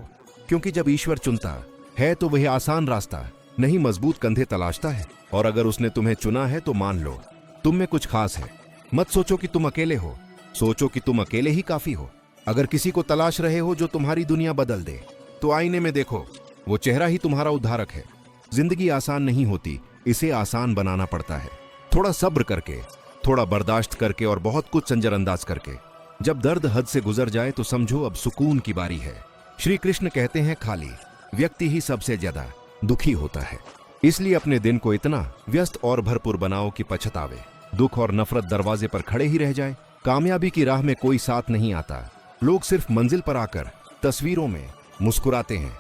क्योंकि जब ईश्वर चुनता है तो वह आसान रास्ता नहीं, मजबूत कंधे तलाशता है। और अगर उसने तुम्हें चुना है तो मान लो तुम में कुछ खास है। मत सोचो कि तुम अकेले हो, सोचो कि तुम अकेले ही काफी हो। अगर किसी को तलाश रहे हो जो तुम्हारी दुनिया बदल दे, तो आईने में देखो, वो चेहरा ही तुम्हारा उद्धारक है। जिंदगी आसान नहीं होती, इसे आसान बनाना पड़ता है, थोड़ा सब्र करके, थोड़ा बर्दाश्त करके, और बहुत कुछ नजरअंदाज करके। जब दर्द हद से गुजर जाए तो समझो अब सुकून की बारी है। श्री कृष्ण कहते हैं, खाली व्यक्ति ही सबसे ज्यादा दुखी होता है। इसलिए अपने दिन को इतना व्यस्त और भरपूर बनाओ कि पछतावे, दुख और नफरत दरवाजे पर खड़े ही रह जाए। कामयाबी की राह में कोई साथ नहीं आता, लोग सिर्फ मंजिल पर आकर तस्वीरों में मुस्कुराते हैं।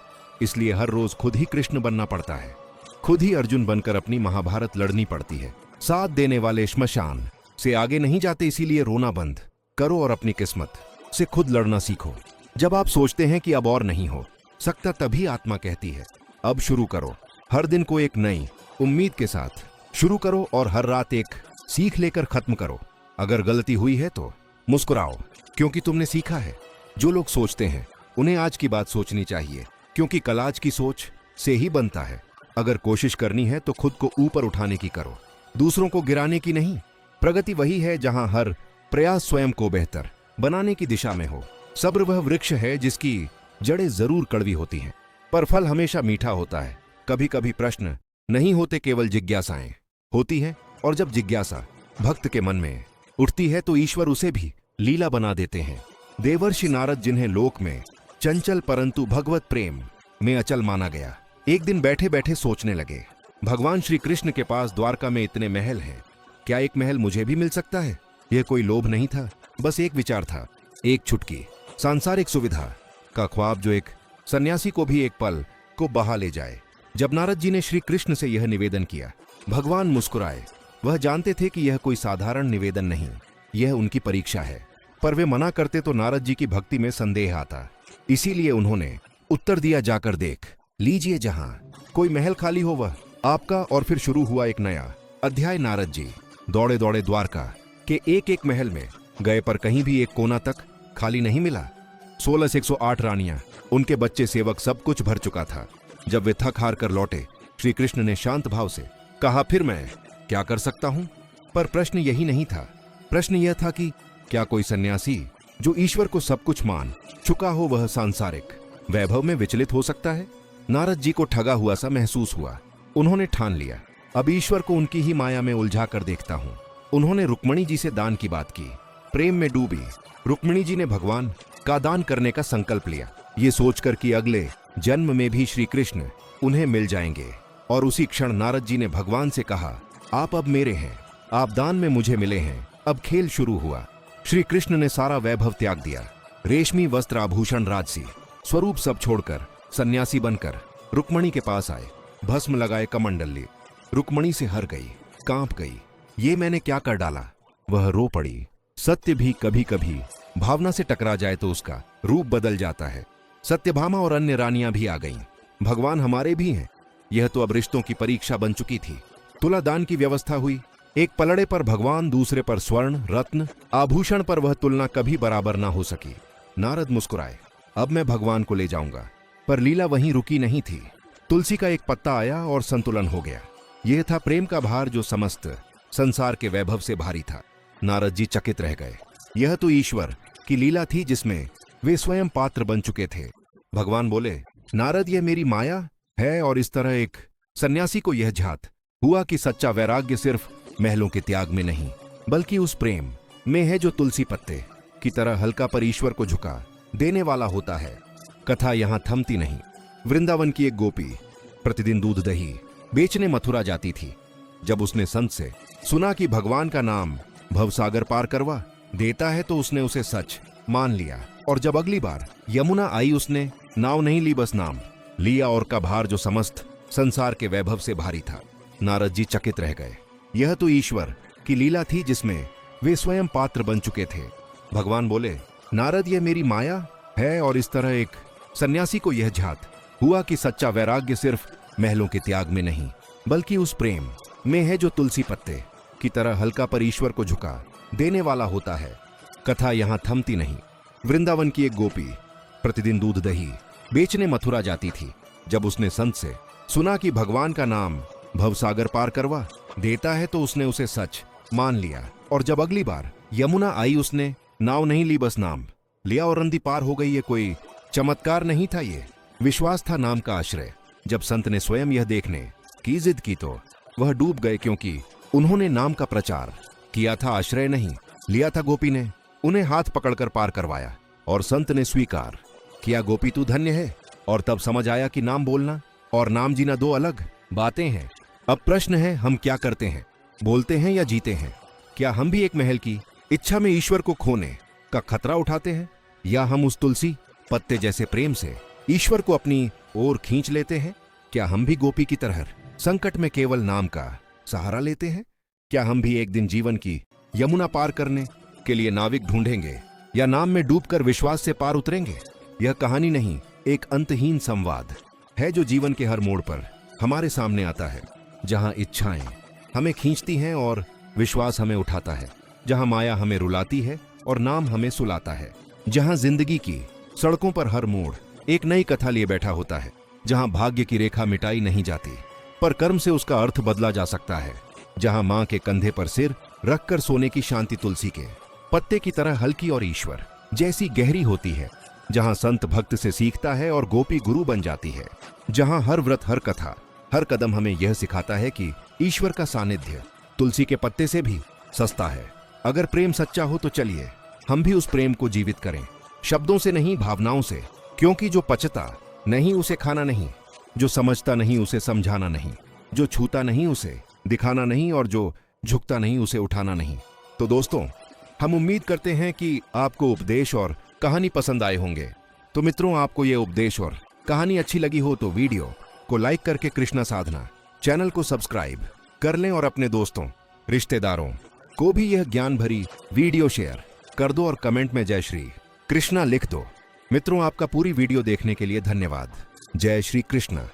इसलिए हर रोज खुद ही कृष्ण बनना पड़ता है, खुद ही अर्जुन बनकर अपनी महाभारत लड़नी पड़ती है। साथ देने वाले श्मशान से आगे नहीं जाते, इसीलिए रोना बंद करो और अपनी किस्मत से खुद लड़ना सीखो। जब आप सोचते हैं कि अब और नहीं हो सकता, तभी आत्मा कहती है, अब शुरू करो। हर दिन को एक नई उम्मीद के साथ शुरू करो, और हर रात एक सीख लेकर खत्म करो। अगर गलती हुई है तो मुस्कुराओ, क्योंकि तुमने सीखा है। जो लोग सोचते हैं उन्हें आज की बात सोचनी चाहिए, क्योंकि कल आज की सोच से ही बनता है। अगर कोशिश करनी है तो खुद को ऊपर उठाने की करो, दूसरों को गिराने की नहीं। प्रगति वही है जहां हर प्रयास स्वयं को बेहतर बनाने की दिशा में हो। सब्र वह वृक्ष है जिसकी जड़ें जरूर कड़वी होती हैं, पर फल हमेशा मीठा होता है। कभी कभी प्रश्न नहीं होते, केवल जिज्ञासाएं होती हैं, और जब जिज्ञासा भक्त के मन में उठती है तो ईश्वर उसे भी लीला बना देते हैं। देवर्षि नारद, जिन्हें लोक में चंचल परंतु भगवत प्रेम में अचल माना गया, एक दिन बैठे बैठे सोचने लगे, भगवान श्री कृष्ण के पास द्वारका में इतने महल हैं, क्या एक महल मुझे भी मिल सकता है? यह कोई लोभ नहीं था, बस एक विचार था, एक छुटकी सांसारिक सुविधा का ख्वाब, जो एक सन्यासी को भी एक पल को बहा ले जाए। जब नारद जी ने श्री कृष्ण से यह निवेदन किया, भगवान मुस्कुराए। वह जानते थे कि यह कोई साधारण निवेदन नहीं, यह उनकी परीक्षा है। पर वे मना करते तो नारद जी की भक्ति में संदेह आता। इसीलिए उन्होंने उत्तर दिया, जाकर देख लीजिए, जहां कोई महल खाली हो वह आपका। और फिर शुरू हुआ एक नया अध्याय। नारद जी दौड़े दौड़े द्वारका के एक एक महल में गए, पर कहीं भी एक कोना तक खाली नहीं मिला। 16 से 108 रानियां, उनके बच्चे, सेवक, सब कुछ भर चुका था। जब वे थक हार कर लौटे, श्री कृष्ण ने शांत भाव से कहा, फिर मैं क्या कर सकता हूं? पर प्रश्न यही नहीं था। प्रश्न यह था कि क्या कोई सन्यासी जो ईश्वर को सब कुछ मान चुका हो, वह सांसारिक वैभव में विचलित हो सकता है? नारद जी को ठगा हुआ सा महसूस हुआ। उन्होंने ठान लिया, अब ईश्वर को उनकी ही माया में उलझा कर देखता हूं। उन्होंने रुक्मणी जी से दान की बात की, प्रेम में डूबी रुक्मिणी जी ने भगवान का दान करने का संकल्प लिया, ये सोचकर कि अगले जन्म में भी श्री कृष्ण उन्हें मिल जाएंगे। और उसी क्षण नारद जी ने भगवान से कहा, आप अब मेरे हैं, आप दान में मुझे मिले हैं। अब खेल शुरू हुआ। श्री कृष्ण ने सारा वैभव त्याग दिया, रेशमी वस्त्र आभूषण राजसी स्वरूप सब छोड़कर सन्यासी बनकर रुक्मिणी के पास आए। भस्म लगाए कमंडल लिए, रुक्मिणी से हर गई, कांप गई, ये मैंने क्या कर डाला। वह रो पड़ी। सत्य भी कभी कभी भावना से टकरा जाए तो उसका रूप बदल जाता है। सत्यभामा और अन्य रानियां भी आ गईं। भगवान हमारे भी हैं। यह तो अब रिश्तों की परीक्षा बन चुकी थी। तुला दान की व्यवस्था हुई। एक पलड़े पर भगवान, दूसरे पर स्वर्ण रत्न आभूषण पर वह तुलना कभी बराबर ना हो सकी। नारद मुस्कुराए, अब मैं भगवान को ले जाऊंगा। पर लीला वहीं रुकी नहीं थी। तुलसी का एक पत्ता आया और संतुलन हो गया। यह था प्रेम का भार जो समस्त संसार के वैभव से भारी था। नारद जी चकित रह गए। यह तो ईश्वर की लीला थी जिसमें वे स्वयं पात्र बन चुके थे। भगवान बोले, नारद, यह मेरी माया है। और इस तरह एक सन्यासी को यह झात हुआ कि सच्चा वैराग्य सिर्फ महलों के त्याग में नहीं बल्कि उस प्रेम में है जो तुलसी पत्ते की तरह हल्का पर ईश्वर को झुका देने वाला होता है। कथा यहां थमती नहीं। वृंदावन की एक गोपी प्रतिदिन दूध दही बेचने मथुरा जाती थी। जब उसने संत से सुना कि भगवान का नाम भवसागर पार करवा देता है तो उसने उसे सच मान लिया। और जब अगली बार यमुना आई उसने नाव नहीं ली, बस नाम लिया। और का भार जो समस्त संसार के वैभव से भारी था। नारद जी चकित रह गए। यह तो ईश्वर की लीला थी जिसमें वे स्वयं पात्र बन चुके थे। भगवान बोले, नारद, यह मेरी माया है। और इस तरह एक सन्यासी को यह झात हुआ कि सच्चा वैराग्य सिर्फ महलों के त्याग में नहीं बल्कि उस प्रेम में है जो तुलसी पत्ते की तरह हल्का पर ईश्वर को झुका देने वाला होता है। कथा यहां थमती नहीं। वृंदावन की एक गोपी प्रतिदिन दूध दही बेचने मथुरा जाती थी। जब उसने संत से सुना कि भगवान का नाम भवसागर पार करवा देता है तो उसने उसे सच मान लिया। और जब अगली बार यमुना आई उसने नाव नहीं ली, बस नाम लिया और नदी पार हो गई। ये कोई चमत्कार नहीं था, ये विश्वास था नाम का आश्रय। जब संत ने स्वयं यह देखने की जिद की तो वह डूब गए, क्योंकि उन्होंने नाम का प्रचार किया था, आश्रय नहीं लिया था। गोपी ने उन्हें हाथ पकड़कर पार करवाया और संत ने स्वीकार किया, गोपी तू धन्य है। और तब समझ आया कि नाम बोलना और नाम जीना दो अलग बातें हैं। अब प्रश्न है, हम क्या करते हैं, बोलते हैं या जीते हैं? क्या हम भी एक महल की इच्छा में ईश्वर को खोने का खतरा उठाते हैं, या हम उस तुलसी पत्ते जैसे प्रेम से ईश्वर को अपनी ओर खींच लेते हैं? क्या हम भी गोपी की तरह संकट में केवल नाम का सहारा लेते हैं? क्या हम भी एक दिन जीवन की यमुना पार करने के लिए नाविक ढूंढेंगे, या नाम में डूबकर विश्वास से पार उतरेंगे? यह कहानी नहीं, एक अंतहीन संवाद है जो जीवन के हर मोड़ पर हमारे सामने आता है। जहां इच्छाएं हमें खींचती हैं और विश्वास हमें उठाता है, जहां माया हमें रुलाती है और नाम हमें सुलाता है, जहां जिंदगी की सड़कों पर हर मोड़ एक नई कथा लिए बैठा होता है, जहां भाग्य की रेखा मिटाई नहीं जाती पर कर्म से उसका अर्थ बदला जा सकता है, जहां मां के कंधे पर सिर रखकर सोने की शांति तुलसी के पत्ते की तरह हल्की और ईश्वर जैसी गहरी होती है, जहां संत भक्त से सीखता है और गोपी गुरु बन जाती है, जहां हर व्रत हर कथा हर कदम हमें यह सिखाता है कि ईश्वर का सानिध्य तुलसी के पत्ते से भी सस्ता है। अगर प्रेम सच्चा हो तो चलिए हम भी उस प्रेम को जीवित करें, शब्दों से नहीं भावनाओं से, क्योंकि जो पचता नहीं उसे खाना नहीं, जो समझता नहीं उसे समझाना नहीं, जो छूता नहीं उसे दिखाना नहीं और जो झुकता नहीं उसे उठाना नहीं। तो दोस्तों, हम उम्मीद करते हैं कि आपको उपदेश और कहानी पसंद आए होंगे। तो मित्रों, आपको ये उपदेश और कहानी अच्छी लगी हो तो वीडियो को लाइक करके कृष्णा साधना चैनल को सब्सक्राइब कर लें और अपने दोस्तों रिश्तेदारों को भी यह ज्ञान भरी वीडियो शेयर कर दो और कमेंट में जय श्री कृष्णा लिख दो। मित्रों, आपका पूरी वीडियो देखने के लिए धन्यवाद। जय श्री कृष्णा।